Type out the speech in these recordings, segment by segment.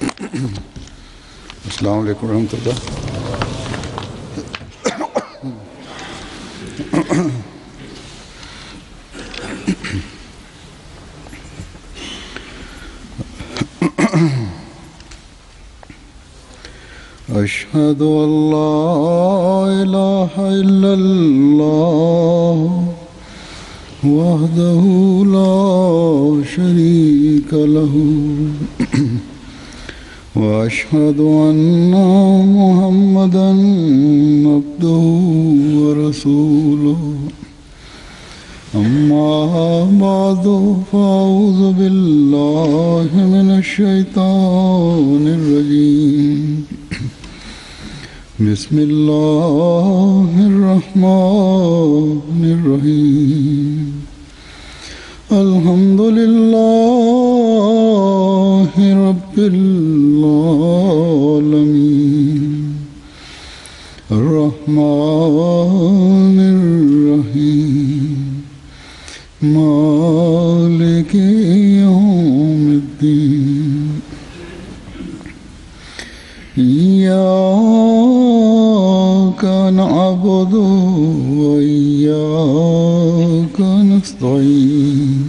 अस्सलाम वालेकुम रहमतुल्लाह। अशहदु अल्ला इलाहा इल्लल्लाह वहदहु ला शरीका लहू वअशहदु अन्ना मुहम्मदन अब्दुहु व रसूलुहु अम्मा बादु फ़अऊज़ु बिल्लाहि मिनश शैतानिर रजीम बिस्मिल्लाहिर रहमानिर रहीम अल्हम्दुलिल्लाहि रब्बिल आलमीन अर्रहमानिर रहीम मालिकि यौमिद्दीन इय्याका नअबुदु व इय्याका नस्तईन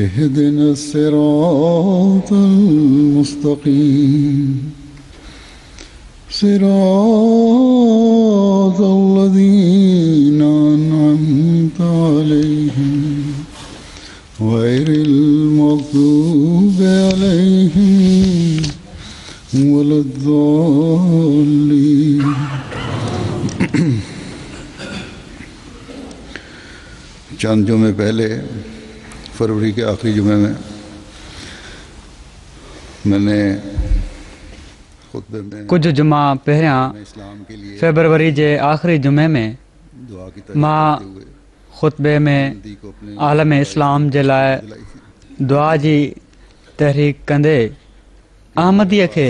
इहदिनस सिरातल मुस्तकीम सिरातल लज़ीना अनअमता अलैहिम गैरिल मग़ज़ूबि अलैहिम वलद्दाल्लीन। चंद जुमे पहले फरवरी के आखिरी जुमे में मैंने कुछ जुमा पहिरियां फेबरवरी जे आख़िरी जुमे में मां ख़ुतबे में आलम इस्लाम जे लाइ दुआ जी तहरीक कंदे अहमदीअ खे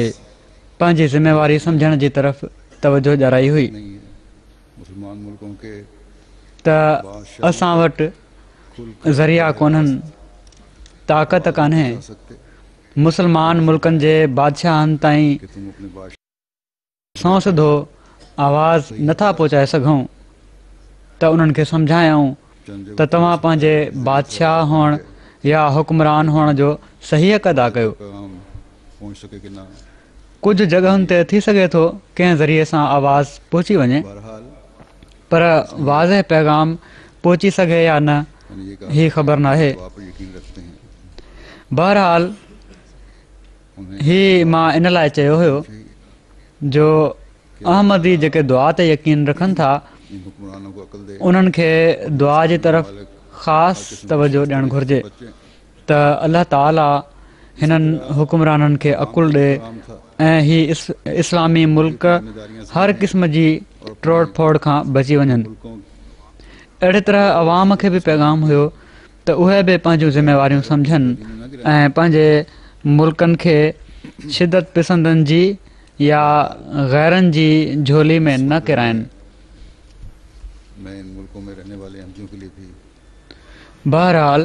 पंहिंजी ज़िम्मेवारी सम्झण जी तरफ़ तवजो ॾियाराई हुई त असां वटि ज़रिया कोन्हनि, ताक़त कान्हे, मुस्लमान मुल्कनि जे बादशाहनि ताईं सौ सिधो आवाज़ नथा पहुचाए सघूं त उन्हनि खे सम्झायूं त तव्हां पंहिंजे बादशाह हुअण या हुक्मरान हुअण जो सही हक़ अदा कयो। कुझु जॻहुनि ते थी सघे थो कंहिं ज़रिए सां आवाज़ पहुची वञे, पर वाज़ह पैगाम पहुची सघे या न ही ख़बर नाहे। बहरहाल ही मां इन लाइ चयो हुयो जो अहमदी जेके दुआ ते यकीन रखनि था उन्हनि खे दुआ जी तरफ़ ख़ासि तवजो ॾियणु घुरिजे त अल्लाह ताला हिननि हुक्मराननि खे अक़ुल ॾे ऐं ही इस्लामी मुल्क हर क़िस्म जी टोड़ फोड़ खां बची वञनि। अहिड़े तरह अवाम खे बि पैगाम हुयो त उहे बि पंहिंजूं ज़िम्मेवारियूं सम्झनि ऐं पंहिंजे मुल्कनि खे शिदत पसंदनि जी या गैरनि जी झोली में न किराइनि। बहरहाल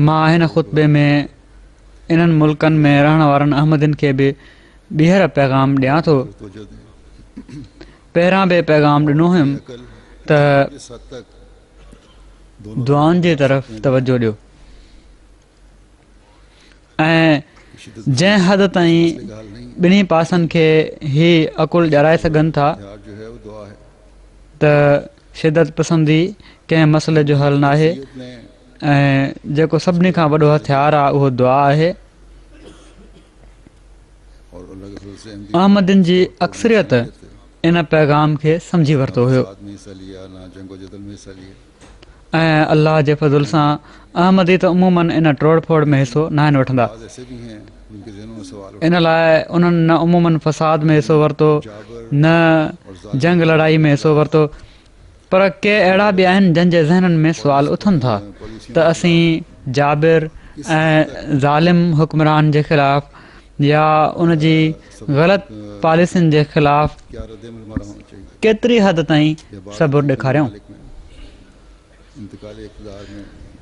मां हिन ख़ुतबे में इन्हनि मुल्कनि में रहण वारनि अहमदिन खे बि ॿीहर पैगाम ॾियां थो। पहिरां बि पैगाम ॾिनो हुयुमि त दुआउनि जी तरफ़ तवजो ॾियो ऐं जंहिं हद ताईं ॿिन्ही पासनि खे ही अक़ुल ॾियाराए सघनि था त शिदत पसंदी कंहिं मसइले जो हल नाहे ऐं जेको सभिनी खां वॾो हथियार आहे उहो दुआ आहे। अहमदिन जी अक्सरियत इन पैगाम खे सम्झी वरितो हुयो ऐं अल्लाह जे फज़ुल सां अहमदी त उमूमन इन टोड़ फोड़ में हिसो न आहिनि वठंदा। इन लाइ उन्हनि न उमूमन फ़साद में हिसो वरितो न जंग लड़ाई में हिसो वरितो, पर के अहिड़ा बि आहिनि जंहिंजे ज़हननि में सुवाल उथनि था त असीं जाबिर ऐं ज़ालिम हुक्मरान जे ख़िलाफ़ या उन जी ग़लति पॉलिसियुनि जे ख़िलाफ़ केतिरी हद ताईं सबुर ॾेखारियूं।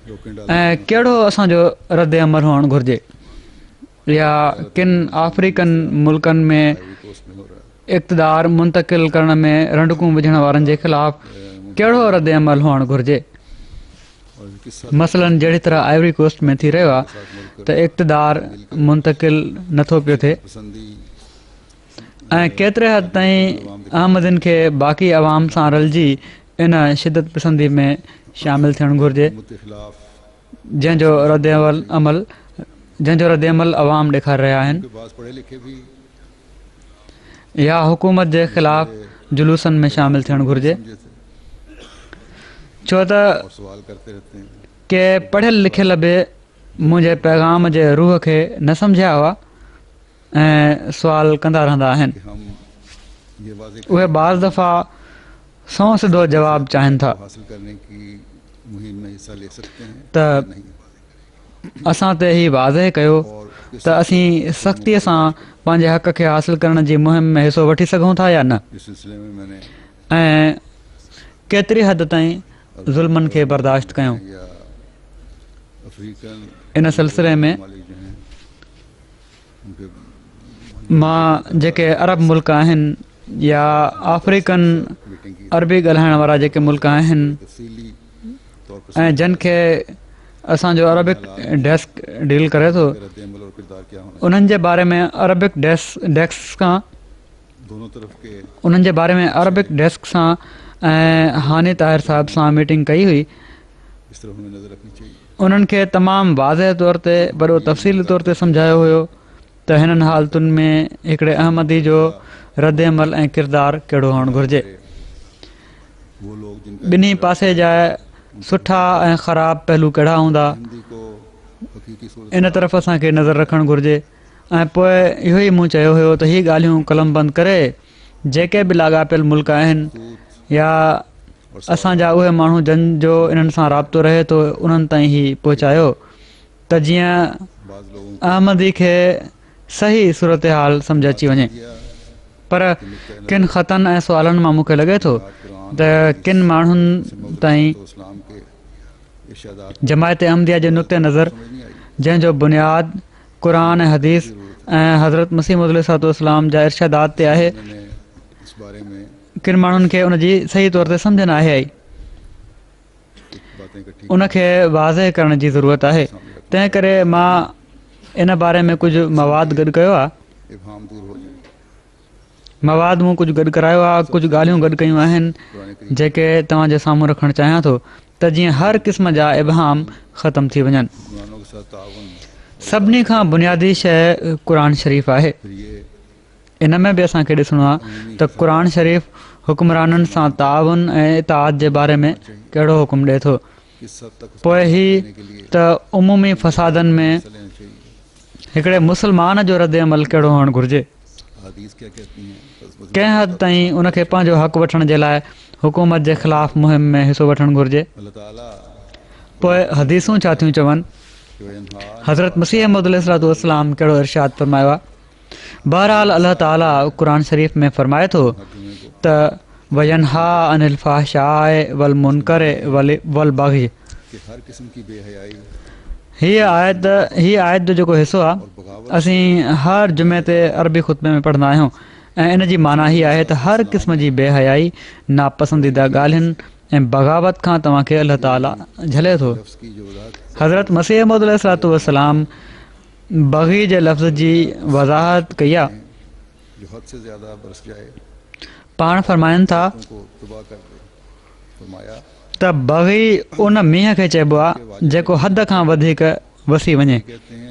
ऐं कहिड़ो असांजो रद अमल हुअणु घुरिजे या किन अफ्रीकन मुल्कनि में इक़्तिदार मुंतक़िल करण में रंडकूं विझण वारनि जे ख़िलाफ़ कहिड़ो रद अमल हुअणु घुरिजे। मसलन जहिड़ी तरह आइवरी कोस्ट में थी रहियो आहे त इक़्तिदार मुंतक़िल नथो पियो थिए ऐं केतिरे हद ताईं अहमदनि खे बाक़ी अवाम सां रलिजी इन शिदत पसंदी में शामिलु थियणु घुरिजे जंहिंजो रद अमल अवाम ॾेखारे रहिया आहिनि या हुकूमत जे ख़िलाफ़ जुलूसनि में शामिलु थियणु घुरिजे। छो त के पढ़ियल लिखियल बि मुंहिंजे पैगाम जे रूह खे न सम्झिया हुआ ऐं सुवाल कंदा रहंदा आहिनि। उहे बाज़ दफ़ा सौ सिधो जवाबु चाहिनि था त असां ते ही वाज़ह कयो त असीं सख़्तीअ सां पंहिंजे हक़ खे हासिलु करण जी मुहिम में हिसो वठी सघूं था या न ऐं केतिरी हद ताईं ज़ुल्मनि खे बर्दाश्त कयूं। इन सिलसिले में मां जेके अरब मुल्क आहिनि या अफ्रीकन अरबी ॻाल्हाइण वारा जेके मुल्क आहिनि ऐं जिन खे असांजो अरबिक डेस्क डील करे थो उन्हनि जे बारे में अरबिक डेस्क सां ऐं हानी ताहिर साहिब सां मीटिंग कई हुई। उन्हनि खे तमामु वाज़ह तौर ते वॾो तफ़सीली तौर ते सम्झायो हुयो त हिननि हालतुनि में हिकिड़े अहमदी जो रद अमल ऐं किरदारु कहिड़ो हुअणु घुरिजे। ॿिन्ही पासे जा सुठा ऐं ख़राबु पहलू कहिड़ा हूंदा इन तरफ़ असांखे नज़र रखणु घुरिजे ऐं पोइ इहो ई मूं चयो हुयो त हीअ ॻाल्हियूं कलम बंदि करे जेके बि लाॻापियल मुल्क आहिनि या असांजा उहे माण्हू जंहिंजो इन्हनि सां राब्तो रहे थो उन्हनि ताईं ई पहुचायो त जीअं अहमदी खे सही सूरत हाल सम्झ अची वञे। पर किन ख़तनि ऐं सुवालनि मां मूंखे लॻे थो त किन माण्हुनि ताईं जमायत अहमदिया जे नुक़्ते नज़र जंहिंजो बुनियादु क़ुर ऐं हदीस ऐं हज़रत मसीह मौद अलैहिस्सलाम जा इर्शादात ते आहे किन माण्हुनि खे उनजी सही तौर ते सम्झ न आहे आई उनखे वाज़ह करण जी ज़रूरत आहे। तंहिं करे मां इन बारे में कुझु मवाद गॾु कयो आहे मूं कुझु गॾु करायो आहे कुझु ॻाल्हियूं गॾु कयूं आहिनि जेके तव्हांजे साम्हूं रखणु चाहियां थो त जीअं हर क़िस्म जा इबहाम ख़तमु थी वञनि। सभिनी खां बुनियादी शइ क़ुर शरीफ़ आहे। इन में बि असांखे ॾिसणो आहे त क़ुर शरीफ़ हुकुमराननि सां ताउन ऐं इताअत जे बारे में कहिड़ो हुकुम ॾिए थो। पोइ ही त उमूमी फ़सादनि में हिकिड़े मुस्लमान जो रद अमल कहिड़ो हुअणु घुरिजे। कंहिं हद ताईं उनखे पंहिंजो हक़ वठण जे लाइ हुकूमत जे ख़िलाफ़ मुहिम में हिसो वठणु घुरिजे। पोइ हदीसूं छा थियूं चवनि हज़रत मसीह मौद अलैहिस्सलाम कहिड़ो इरशाद फ़रमायो आहे। बहरहाल अल्लाह ताला क़ुर शरीफ़ में फ़रमाए थो त वयनहा अनिल फ़हशाए वल मुनकर वल बग़ी। हीअ आयत जो जेको हिसो आहे असीं हर जुमे ते अरबी ख़ुतबे में पढ़ंदा आहियूं ऐं इन जी माना हीअ आहे त हर क़िस्म जी बेहयाई नापसंदीदा ॻाल्हियुनि ऐं बग़ावत खां तव्हांखे अल्लाह ताला झले थो। हज़रत मसीह मौद अलैहिस्सलाम बग़ी जे लफ़्ज़ जी वज़ाहत कई आहे। पाण फ़रमाइनि था त बग़ी उन मींहं खे चइबो आहे जेको हद खां वधीक वसी वञे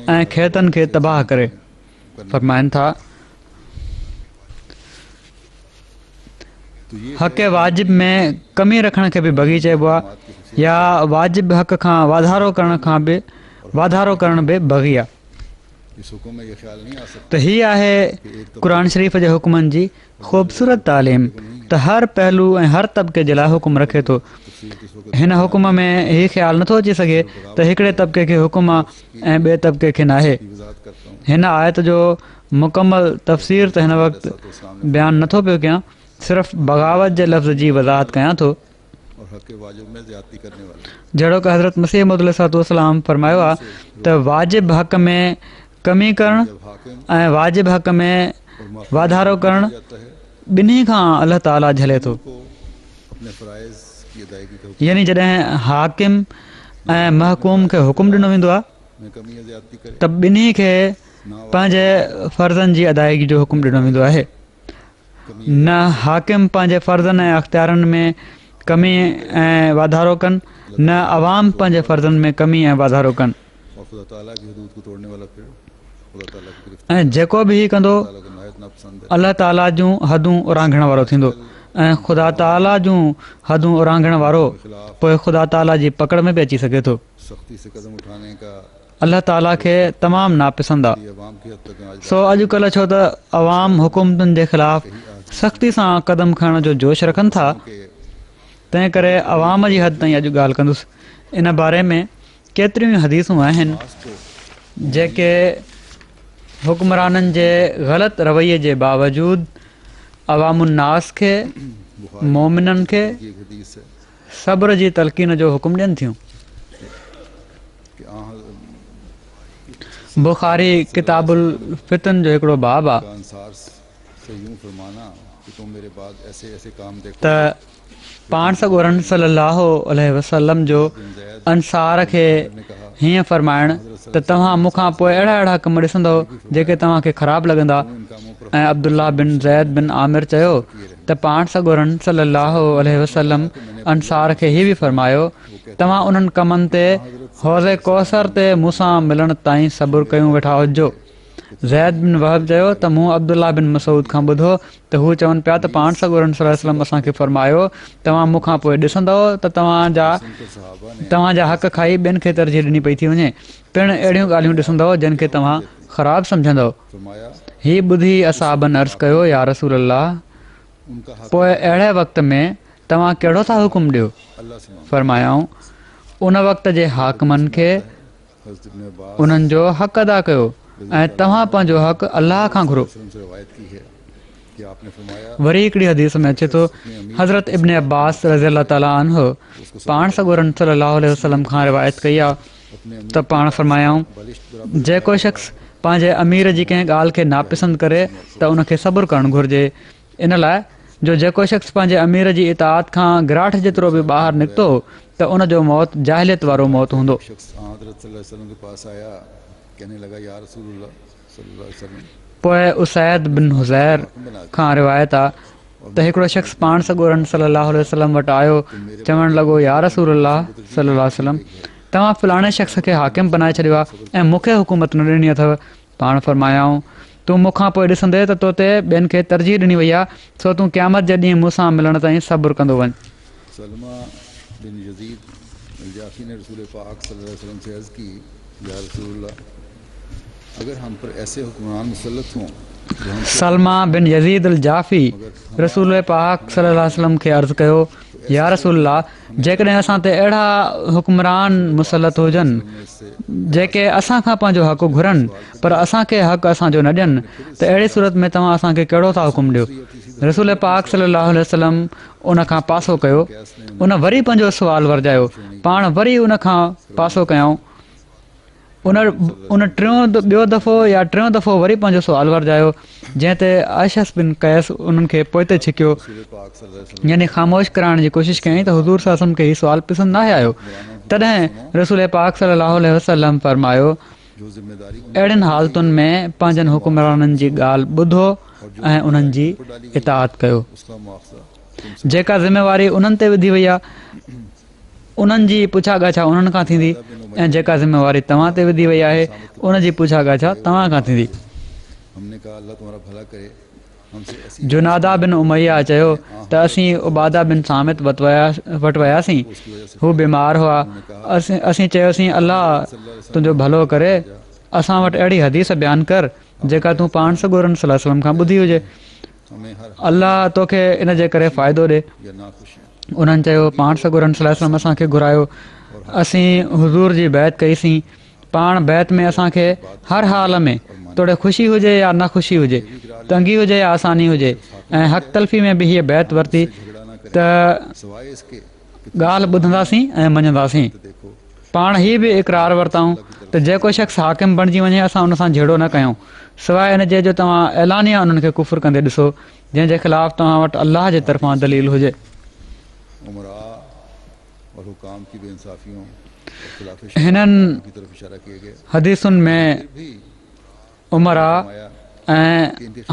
ऐं खेतनि खे तबाह करे। फ़रमाइनि था हक़ वाजिब में कमी रखण खे बि बग़ी चइबो आहे या वाजिब हक़ खां वाधारो करण बि बग़ी आहे। त हीअ आहे क़ुर शरीफ़ जे हुकुमनि जी ख़ूबसूरत तालीम त हर पहलू ऐं हर तबिके जे लाइ हुकुम रखे थो। हिन हुकुम में हीउ ख़्यालु नथो अची सघे त हिकिड़े तबिके खे हुकुम आहे ऐं ॿिए तबिके खे नाहे। हिन आयत जो मुकमल तफ़सीर त हिन वक़्तु बयानु नथो पियो कयां सिर्फ़ु बग़ावत जे लफ़्ज़ जी वज़ाहत कयां थो और हक़ वाजिब में ज़्यादती करने वाले। जहिड़ो कि हज़रत मसीह मौद अलैहिस्सलाम फरमायो आहे त वाजिब हक़ में कमी करणु जब हाकिम ऐं वाजिब हक़ में और माफ़ी वाधारो करणु जाता है ॿिन्ही खां अलाह ताला झले थो। को अपने फ़राइज़ की अदायगी का हुक्म यानी जॾहिं हाकिम ऐं महकूम खे हुकुम ॾिनो वेंदो आहे में कमी या ज़्यादती करे त ॿिन्ही खे पंहिंजे फ़र्ज़नि जी अदायगी जो हुकुम ॾिनो वेंदो आहे। न हाकिम पंहिंजे फ़र्ज़नि ऐं अख़्तियारनि में कमी ऐं वाधारो कनि, न अवाम पंहिंजे फ़र्ज़नि में कमी ऐं वाधारो कनि। और खुदा ताला की हदूद को तोड़ने वाला फिर खुदा ताला की गिरफ्त ऐं जेको बि हीउ कंदो ताला को नायत नापसंद है। अलाह ताला जूं हदूं उरांघण वारो थींदो ऐं ख़ुदा ताला जूं हदूं उरांघण वारो पोइ ख़ुदा ताला जी पकड़ में बि अची सघे थो। सख्ती से कदम उठाने का अलाह ताला खे तमामु नापसंद आहे। ये अवाम की हद तक आज सो अॼुकल्ह छो त अवाम हुकूमतुनि जे ख़िलाफ़ सख़्ती सां कदम खणण जो जोश रखनि था, के तंहिं करे अवाम जी हद ताईं अॼु ॻाल्हि कंदुसि। इन बारे में केतिरियूं हदीसूं आहिनि जेके हुक्मराननि जे ग़लति रवैये जे बावजूदु अवामुन्नास खे मोमिननि खे की एक हदीस है सब्र जी तलक़ीन जो हुकुम ॾियनि थियूं। कि बुखारी किताबुल फितन जो हिकिड़ो बाब आहे अंसार से यूं फरमाना कि तुम मेरे बाद ऐसे ऐसे काम देखो त पाण सॻोरन सल्लल्लाहु अलैहि वसल्लम जो अंसार खे हीअं फरमाइणु त तव्हां मूंखां पोइ अहिड़ा अहिड़ा कम ॾिसंदव जेके तव्हांखे ख़राबु लॻंदा। इन कामों पर ऐं अब्दुल्ला बिन ज़ैद बिन आमिर चयो त पाण सॻोरन सल्लल्लाहु अलैहि वसल्लम अंसार खे हीअ बि फरमायो तव्हां उन्हनि कमनि ते हौज़े कौसर ते मूंसां मिलण ताईं सबुरु कयूं वेठा हुजो। ज़ैद बिन वहब चयो त मूं अब्दुल्ला बिन मसूद खां ॿुधो त हू चवनि पिया त पाण सॻोरन सल्लल्लाहु अलैहि वसल्लम असांखे फरमायो तव्हां मूंखां पोइ ॾिसंदव त तव्हांजा हक़ खाई ॿियनि खे तरजीह ॾिनी पई थी वञे, पिणु अहिड़ियूं ॻाल्हियूं ॾिसंदव जिन खे तव्हां ख़राबु सम्झंदव। फरमाया हीअ ॿुधी असहाबनि अर्ज़ु कयो या रसूल अल्लाह, उनका हक़ पोइ अहिड़े वक़्त में तव्हां कहिड़ो था हुकुम ॾियो? अल्लाह से मांगो। फरमायाऊं उन वक़्त जे हाकिमनि खे हज़रत इब्न अब्बास उन्हनि जो हक़ अदा कयो ऐं तव्हां पंहिंजो हक़ अलाह खां घुरो। से रवायत की है कि आपने फरमाया वरी हिकिड़ी हदीस में अचे थो हज़रत इब्न अब्बास रज़ी अल्लाह ताला अन्हु पाण सॻोरन सल्लल्लाहु अलैहि वसल्लम खां रिवायत कई आहे अपने त पाण फरमायाऊं जेको शख़्स पंहिंजे अमीर जी कंहिं ॻाल्हि खे नापसंद करे त उनखे सबुरु करणु घुरिजे। इन लाइ जो जेको शख़्स पंहिंजे अमीर जी इताअत खां गिराठ जेतिरो बि ॿाहिरि निकितो त उनजो मौत जाहिलियत वारो मौत हूंदो। शख्स हज़रत सल्लल्लाहु अलैहि वसल्लम के पास आया कहने लगा या रसूलुल्लाह सल्लल्लाहु अलैहि वसल्लम पोइ उसैद बिन हुज़ैर खां रिवायत आहे त हिकिड़ो शख़्स पाण सॻोरन सल्लल्लाहु अलैहि वसल्लम वटि आयो चवणु लॻो या रसूलल्लाह सल्लल्लाहु अलैहि वसल्लम तव्हां फलाणे शख़्स खे हाकिम बनाए छॾियो आहे ऐं मूंखे हुकूमत न ॾिनी अथव। पाण फरमायाऊं तूं मूंखां पोइ ॾिसंदे त तो ते ॿियनि खे तरजीह ॾिनी वई आहे, छो तूं क़यामत जे ॾींहुं मूंसां मिलण ताईं सबुरु कंदो वञ। सलमा बिन यजीद अल-जाफ़ी ने रसूल पाक सल्लल्लाहु अलैहि वसल्लम से अर्ज़ की या रसूलल्लाह अगर हम पर ऐसे हुक्मरान मुसल्लत हों जो हम सलमा बिन यज़ीद अल जाफ़ी रसूल पाक सल्लल्लाहु अलैहि वसल्लम खे अर्ज़ु कयो या रसूलल्लाह जेकॾहिं असां ते अहिड़ा हुक्मरान मुसलत हुजनि जेके असां खां पंहिंजो हक़ घुरनि पर असांखे हक़ असांजो न ॾियनि त अहिड़ी सूरत में तव्हां असांखे कहिड़ो था हुकुम ॾियो? रसूल पाक सल्लल्लाहु अलैहि वसल्लम उन खां पासो कयो, उन वरी पंहिंजो सुवालु वरजायो, पाण वरी उन खां पासो कयऊं, उन ॿियो दफ़ो या टियों दफ़ो वरी पंहिंजो सुवालु वरजायो, जंहिं ते आयशस बिन कैस उन्हनि खे पोइते छिकियो यानी ख़ामोश कराइण जी कोशिशि कयईं त हुज़ूर सल्लल्लाहु अलैहि वसल्लम खे हीउ सुवालु पसंदि न आयो। तॾहिं रसूल पाक सल्लल्लाहु अलैहि वसल्लम फरमायो जो जिम्मेदारी अहिड़ियुनि हालतुनि में पंहिंजनि हुक्मराननि जी ॻाल्हि ॿुधो ऐं उन्हनि जी इताअत कयो। उसका मुआवज़ा जेका ज़िम्मेवारी उन्हनि ते विधी वई आहे उन्हनि जी पुछा ॻाछा उन्हनि खां थींदी ऐं जेका ज़िम्मेवारी तव्हां ते विधी वई आहे उन जी पुछा ॻाछा तव्हां खां थींदी। हमने कहा अल्लाह तुम्हारा भला करे हमसे ऐसी जुनादा बिन उमैया चयो त असीं उबादा बिन सामित वटि वियासीं, हू बीमार हुआ। असीं चयोसीं अल्लाह तुंहिंजो भलो करे, असां वटि अहिड़ी हदीस बयानु कर जेका तूं पाण सॻोरन सल्लल्लाहु अलैहि वसल्लम खां ॿुधी हुजे, हमें हर अल्लाह तोखे इन जे करे फ़ाइदो ॾे। या नाख़ुशी उन्हनि चयो पाण सॻोरन सल्लल्लाहु अलैहि वसल्लम असांखे घुरायो, असीं हुज़ूर जी बैत कईसीं। पाण बैत में असांखे हर हाल में तोड़े ख़ुशी हुजे या न ख़ुशी हुजे, तंगी हुजे या आसानी हुजे ऐं हक़ तलफ़ी में बि हीअ बैत वरिती त सवाइ इसके ॻाल्हि ॿुधंदासीं ऐं मञंदासीं। देखो पाण ही बि इक़रार वरिताऊं त जेको शख़्स हाकिम बणिजी वञे असां उन सां जहिड़ो न कयूं, सवाइ इन जे जो तव्हां ऐलानिया उन्हनि खे कुफ़ुर कंदे ॾिसो जंहिंजे ख़िलाफ़ु तव्हां वटि अलाह जे तरफ़ां दलील हुजे। उमरा और हुकाम की बेइंसाफियों और खिलाफ हिननि की तरफ इशारा किए गए। हदीसुनि में भी उमरा ऐं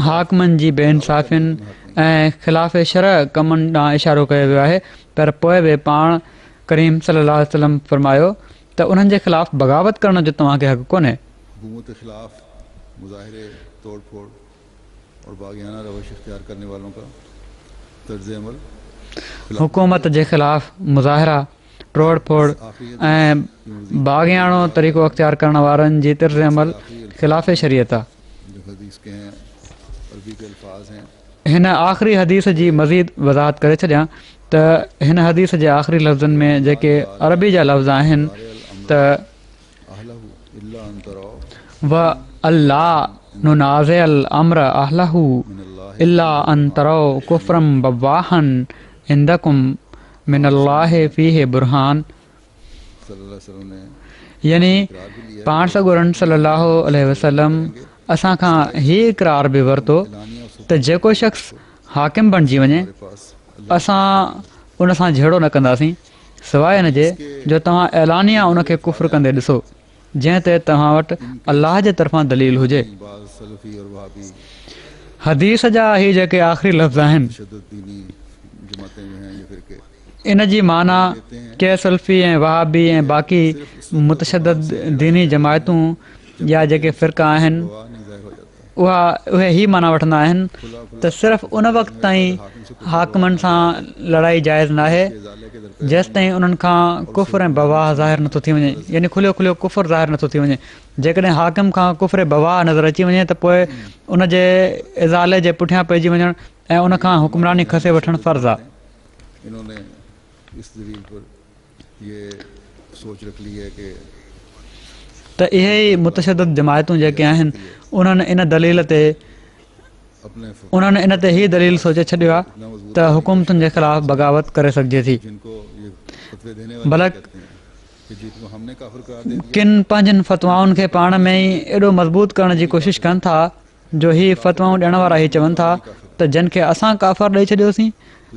हाकमनि जी बेइंसाफ़ियुनि ऐं ख़िलाफ़ शरअ कमनि ॾांहुं इशारो कयो वियो आहे, पर पोइ बि पाण करीम सल्लल्लाहु अलैहि वसल्लम फरमायो त उन्हनि जे ख़िलाफ़ु बग़ावत करण जो तव्हांखे हक़ कोन्हे। हुकूमत के खिलाफ मुजाहिरे, तोड़ फोड़ और बागियाना रवश इख्तियार करने वालों का तर्ज अमल, हुकूमत जे ख़िलाफ़ मुज़ाहिरा, टोड़ फोड़ ऐं बाग़ियानो तरीक़ो अख़्तियार करण वारनि जी तर्ज अमल ख़िलाफ़ शरीयत आहे। जो हदीस के हैं, अरबी के अल्फाज हैं। हिन आख़िरी हदीस जी मज़ीद वज़ाहत करे छॾियां त हिन हदीस जे आख़िरी लफ़्ज़नि में जेके अरबी जा लफ़्ज़ आहिनि त अहलहु इल्ला अन तराउ व अल्लाह नुनाज़िल अम्र अहलहु इल्ला अन तराउ कुफ्रम बवाहन इंदकुम मिनल्लाहि फीहि बुरहान। सल्लल्लाहु अलैहि वसल्लम ने यानी पाण सॻोरन सल्लल्लाहु अलैहि वसल्लम असां खां हीउ इक़रार बि वरितो त जेको शख़्स हाकिम बणिजी वञे असां उन सां जहिड़ो न कंदासीं, सवाइ हिन जे जो तव्हां ऐलानिया उनखे कुफ़्र कंदे ॾिसो जंहिं ते तव्हां वटि अलाह जे तरफ़ां दलील हुजे। बाज़ सलफ़ी और वहाबी हदीस जा ही जेके आख़िरी लफ़्ज़ आहिनि तशद्दुद दीनी जमातें जो हैं, ये फिरके इन जी माना के सल्फ़ी ऐं वहाबी ऐं बाक़ी मुतशद्दिद दीनी जमायतूं या जेके फ़िरका आहिनि गवाह नहीं ज़ाहिर हो जाता। उहे ही माना वठंदा आहिनि त सिर्फ़ु उन वक़्त ताईं हाकिमनि सां लड़ाई जाइज़ न आहे इज़ाले के दर जेसि ताईं उन्हनि खां कुफ़्र ऐं बवाह ज़ाहिर नथो थी वञे, यानी खुलियो खुलियो कुफ़्र ज़ाहिर नथो थी वञे। जेकॾहिं हाकिम खां कुफ़्र बवाह नज़र अची वञे त पोइ उन जे इज़ाले जे पुठियां पइजी वञणु ऐं उन खां हुक्मरानी खसे वठणु फ़र्ज़ु आहे। इन्होंने इस दलील पर ये सोच रख ली है कि त इहे ई मुतशद्दिद जमायतूं जेके आहिनि उन्हनि इन दलील ते अपने उन्हनि इन ते ही दलील सोचे छॾियो आहे त हुकूमतुनि जे ख़िलाफ़ु बग़ावत करे सघिजे थी। जिनको ये फतवे देने वाले भला कहते हैं कि जिनको हमने काफिर करार दे दिया, किन पंहिंजनि फ़तवाउनि खे पाण में ई एॾो मज़बूत करण जी कोशिशि कनि था जो ही फ़तवाऊं ॾियण वारा ही चवनि था त जिन खे असां काफ़िर ॾेई छॾियोसीं,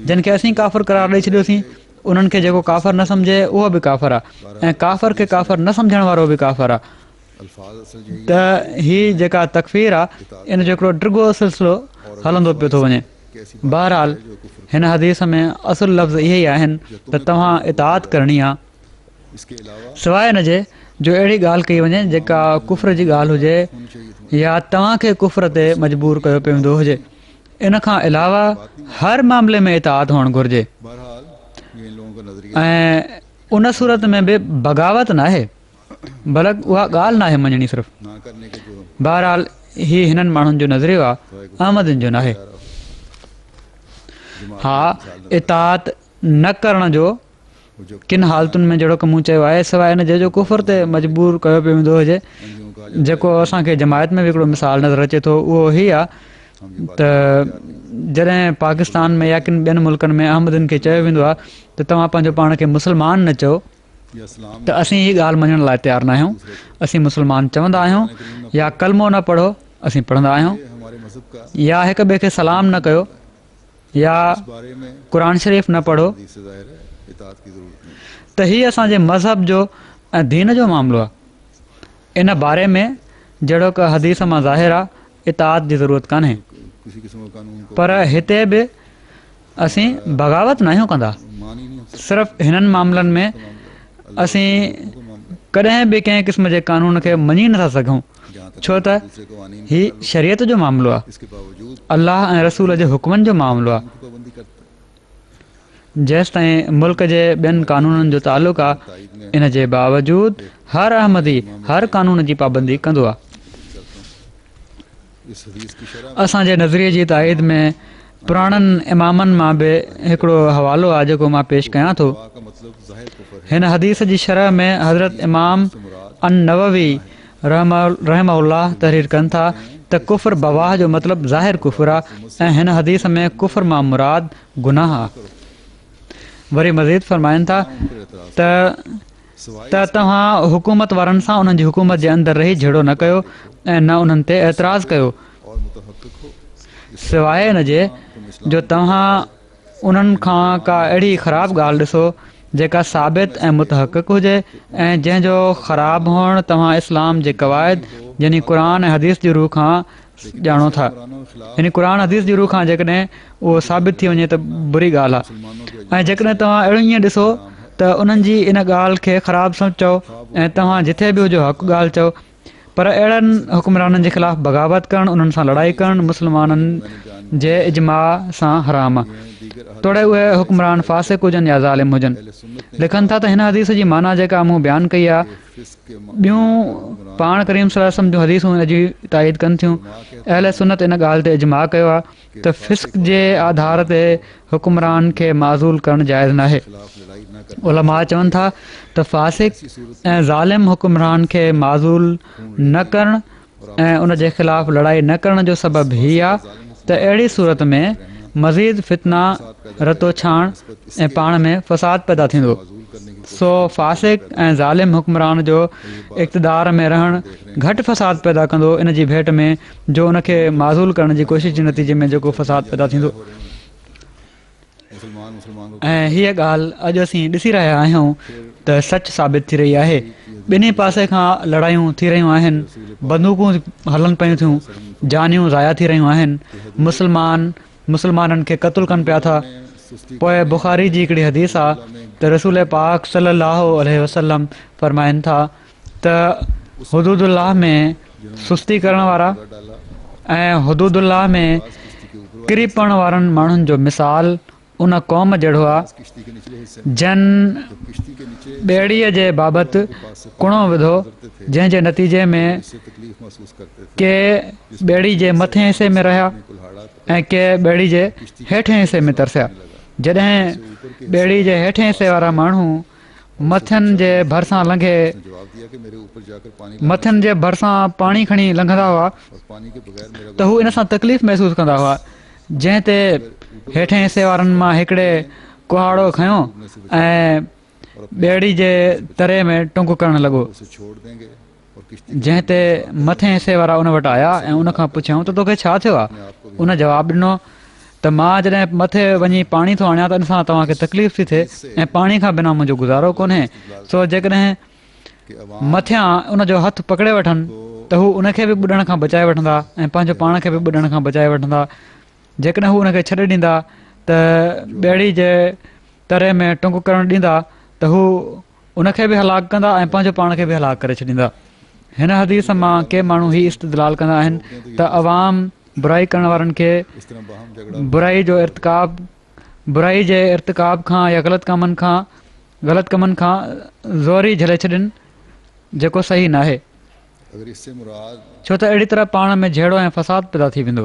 जिन खे असीं काफ़िर करार ॾेई छॾियोसीं, उन्हनि खे जेको काफ़िर न सम्झे उहो बि काफ़िर आहे ऐं काफ़िर खे काफ़िर न सम्झण वारो बि काफ़िर आहे। अल्फाज असल यही त ही जेका तकफ़ीर आहे इन जो हिकिड़ो डिघो सिलसिलो हलंदो पियो थो वञे। बहरहाल हिन हदीस में असुल लफ़्ज़ इहे ई आहिनि त तव्हां इताअत करणी आहे, इसके अलावा सवाइ हिन जे जो अहिड़ी ॻाल्हि कई वञे जेका कुफ़्र जी ॻाल्हि हुजे या तव्हांखे कुफ़्र ते मजबूर कयो पियो वेंदो हुजे। इन खां अलावा हर मामले में इताअत हुअणु घुरिजे बहरहाल ये इन लोगों का नजरिया ऐं उन सूरत में बि बग़ावत न आहे, बल्कि उहा ॻाल्हि न आहे मञणी सिर्फ़ु। ना करने के जो बहरहाल ही हिननि माण्हुनि जो नज़रियो आहे, अहमदनि जो न आहे। हा, इताअत न करण जो जो किन हालतुनि में जहिड़ो कमु चयो आहे, सवाइ हिन जे जो कुफ़र ते मजबूर कयो पियो वेंदो हुजे, जेको असांखे जमायत में बि हिकिड़ो मिसाल नज़र अचे थो उहो ही आहे त जॾहिं पाकिस्तान में या किन ॿियनि मुल्कनि में अहमदनि खे चयो वेंदो आहे त तव्हां पंहिंजो पाण खे मुस्लमान न चओ या इस्लाम त असीं हीअ ॻाल्हि मञण लाइ तयारु न आहियूं। असीं मुस्लमान चवंदा आहियूं या कलमो न पढ़ो असीं पढ़ंदा आहियूं, हमारे मज़हब का या हिक ॿिए खे सलाम न कयो या इस बारे में क़ुर शरीफ़ न पढ़ो, हदीस से ज़ाहिर है इताअत की जरूरत नहीं। त हीअ असांजे मज़हब जो ऐं दीन जो मामिलो आहे। इन बारे में जहिड़ो का हदीस मां ज़ाहिर आहे इताअत जी ज़रूरत कान्हे, किसी किस्म का कानून को पर हिते बि असीं बग़ावत न आहियूं कंदा। मान ही नहीं सकते। सिर्फ़ु हिननि मामलनि में असीं कॾहिं बि कंहिं क़िस्म जे कानून खे मञी नथा सघूं, जहाँ तक छो त दूसरे कवानीन ही शरीयत जो मामिलो आहे, इसके बावजूद अल्लाह ऐं रसूल जे हुक्मनि जो मामिलो आहे। उनकी पाबंदी करता है। जेसि ताईं मुल्क जे ॿियनि कानूननि जो तालुक़ु आहे, इन जे बावजूदु हर अहमदी हर कानून जी पाबंदी कंदो आहे। इस हदीस की शरह असांजे नज़रिये जी ताईद में पुराणनि इमामनि मां बि हिकिड़ो हवालो आहे जेको मां पेश कयां थो। का मतलब ज़ाहिर कुफर है। हिन हदीस जी शरह में हज़रत इमाम अन नववी रहमहुल्लाह तहरीर कनि था त कुफ़र बवाह जो मतिलबु ज़ाहिर कुफ़र आहे ऐं हिन हदीस में कुफ़र मां मुराद गुनाह आहे। वरी मज़ीद फरमाइनि था त तव्हां हुकूमत वारनि सां उन्हनि जी हुकूमत जे अंदरि रही झेड़ो न कयो ऐं न उन्हनि ते एतिराज़ु कयो, सवाइ इन जे जो तव्हां उन्हनि खां का अहिड़ी ख़राबु ॻाल्हि ॾिसो जेका साबित ऐं मुतहक़िक़ हुजे ऐं जंहिंजो ख़राबु हुअणु तव्हां इस्लाम जे क़वाइद यानी क़ुर ऐं हदीस जी रूह खां ॼाणो था। यानी क़ुर हदीस जी रूह खां जेकॾहिं उहो साबित थी वञे त बुरी ॻाल्हि आहे। ऐं जेकॾहिं तव्हां अहिड़ो ईअं ॾिसो त उन्हनि जी इन ॻाल्हि खे ख़राबु सम्झो ऐं तव्हां जिथे बि हुजो हक़ु ॻाल्हि चओ, पर अहिड़नि हुकुमराननि जे ख़िलाफ़ु बग़ावत करणु, उन्हनि सां लड़ाई करणु मुस्लमाननि जे इजमा सां हराम आहे, तोड़े उहे हुकुमरान फ़ासिक़ हुजनि या ज़ालिम हुजनि। लिखनि था त हिन हदीस जी माना जेका मूं बयानु कई आहे, ॿियूं पाण करीम सल्लल्लाहु अलैहि वसल्लम जूं हदीसूं हिन जी ताईद कनि थियूं। अहले सुन्नत इन ॻाल्हि ते इजमा कयो आहे त फ़िस्क जे आधार ते हुकुमरान खे माज़ूल करणु जाइज़ न आहे। उलमा चवनि था त फ़ासिक़ ऐं ज़ालिम हुकुमरान खे माज़ूल न करणु ऐं उन जे ख़िलाफ़ु लड़ाई न करण जो सबबु हीअ आहे त अहिड़ी सूरत में मज़ीद फितना रतो छाण ऐं पाण में फ़साद पैदा थींदो। सो फ़ासिक़ ऐं ज़ालिम हुकुमरान जो इक़्तिदार में रहणु घटि फ़साद पैदा कंदो इन जी भेट में जो उनखे माज़ूल करण जी कोशिश जे नतीजे में जेको फ़साद पैदा थींदो। ऐं हीअ ॻाल्हि अॼु असीं ॾिसी रहिया आहियूं त सच साबित थी रही आहे। ॿिन्ही पासे खां लड़ायूं थी रहियूं आहिनि, बंदूकूं हलनि पियूं थियूं, जानियूं ज़ाया थी रहियूं आहिनि, मुस्लमाननि खे क़त्ल कनि पिया था। पोइ बुख़ारी जी हिकिड़ी हदीस आहे त रसूल पाक सल्लल्लाहु अलैहि वसल्लम फरमाइनि था त हुदूदुल्लाह में सुस्ती करण वारा ऐं हुदूदुल्लाह में किरी पवण वारनि माण्हुनि जो मिसाल उन क़ौम जहिड़ो आहे जन ॿेड़ीअ जे बाबति कुणो विधो, जंहिंजे नतीजे में के ॿेड़ी जे मथे हिसे में रहिया ऐं के ॿेड़ी जे हेठे हिसे में तरसिया। जॾहिं ॿेड़ी जे हेठे हिसे वारा माण्हू मथियुनि जे भरिसां लंघे मथियुनि जे भरिसां पाणी खणी लंघंदा हुआ त हू इन सां तकलीफ़ महसूसु कंदा हुआ, जंहिं ते हेठे हिसे वारनि मां हिकिड़े कुहाड़ो खयों ऐं ॿेड़ी जे तरे में टुंग करणु लॻो, जंहिं ते मथे हिसे वारा उन वटि आया ऐं उन खां पुछियऊं त तोखे छा थियो आहे। उन जवाबु ॾिनो त मां जॾहिं मथे वञी पाणी थो आणियां त इन सां तव्हांखे तकलीफ़ थी थिए ऐं पाणी खां बिना मुंहिंजो गुज़ारो कोन्हे। सो जेकॾहिं मथियां उनजो हथु पकिड़े वठनि त हू उनखे बि ॿुॾण खां बचाए वठंदा ऐं पंहिंजो पाण खे बि ॿुॾण खां बचाए वठंदा। जेकॾहिं हू हुनखे छॾे ॾींदा त ॿेड़ी जे तरे में टुंग करणु ॾींदा त हू उनखे बि हलाकु कंदा ऐं पंहिंजो पाण खे बि हलाकु करे छॾींदा। हिन हदीस मां के माण्हू हीउ इस्तदलाल कंदा आहिनि त अवाम बुराई करण वारनि खे बुराई जे इर्तिकाब खां या ग़लति कमनि खां ज़ोरी झले छॾनि, जेको सही न आहे, छो त अहिड़ी तरह पाण में झेड़ो ऐं फ़साद पैदा थी वेंदो।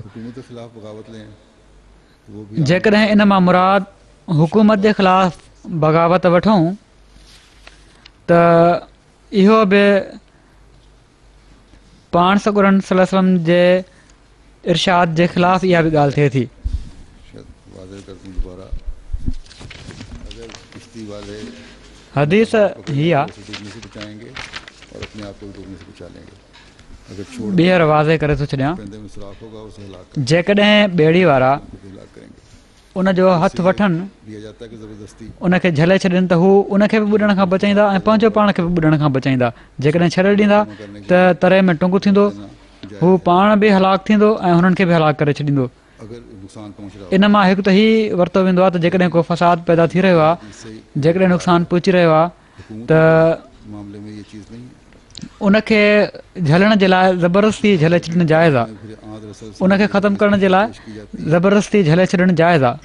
जेकॾहिं इन मां मुराद हुकूमत जे ख़िलाफ़ु बग़ावत वठूं त इहो बि पाण सॻुरनि सल्लल्लाहु अलैहि वसल्लम जे इरशाद जे ख़िलाफ़ु इहा बि ॻाल्हि थिए थी। हदीस हीअ आहे, ॿीहर वाज़े करे थो छॾियां, जेकॾहिं ॿेड़ी वारा उनजो हथु वठनि उनखे झले छॾनि त हू उनखे बि ॿुॾण खां बचाईंदा ऐं पंहिंजो पाण खे बि ॿुॾण खां बचाईंदा। जेकॾहिं छॾे ॾींदा त तरे में टुंग थींदो, हू पाण बि हलाकु थींदो ऐं हुननि खे बि हलाकु करे छॾींदो। इन मां हिकु त हीउ वरितो वेंदो आहे त जेकॾहिं को फ़साद पैदा थी रहियो आहे, जेकॾहिं नुक़सानु पहुची रहियो आहे त उनखे झलण जे लाइ ज़बरदस्ती झले छॾणु जाइज़ आहे, उनखे ख़तमु करण जे लाइ ज़बरदस्ती झले छॾणु जाइज़ आहे,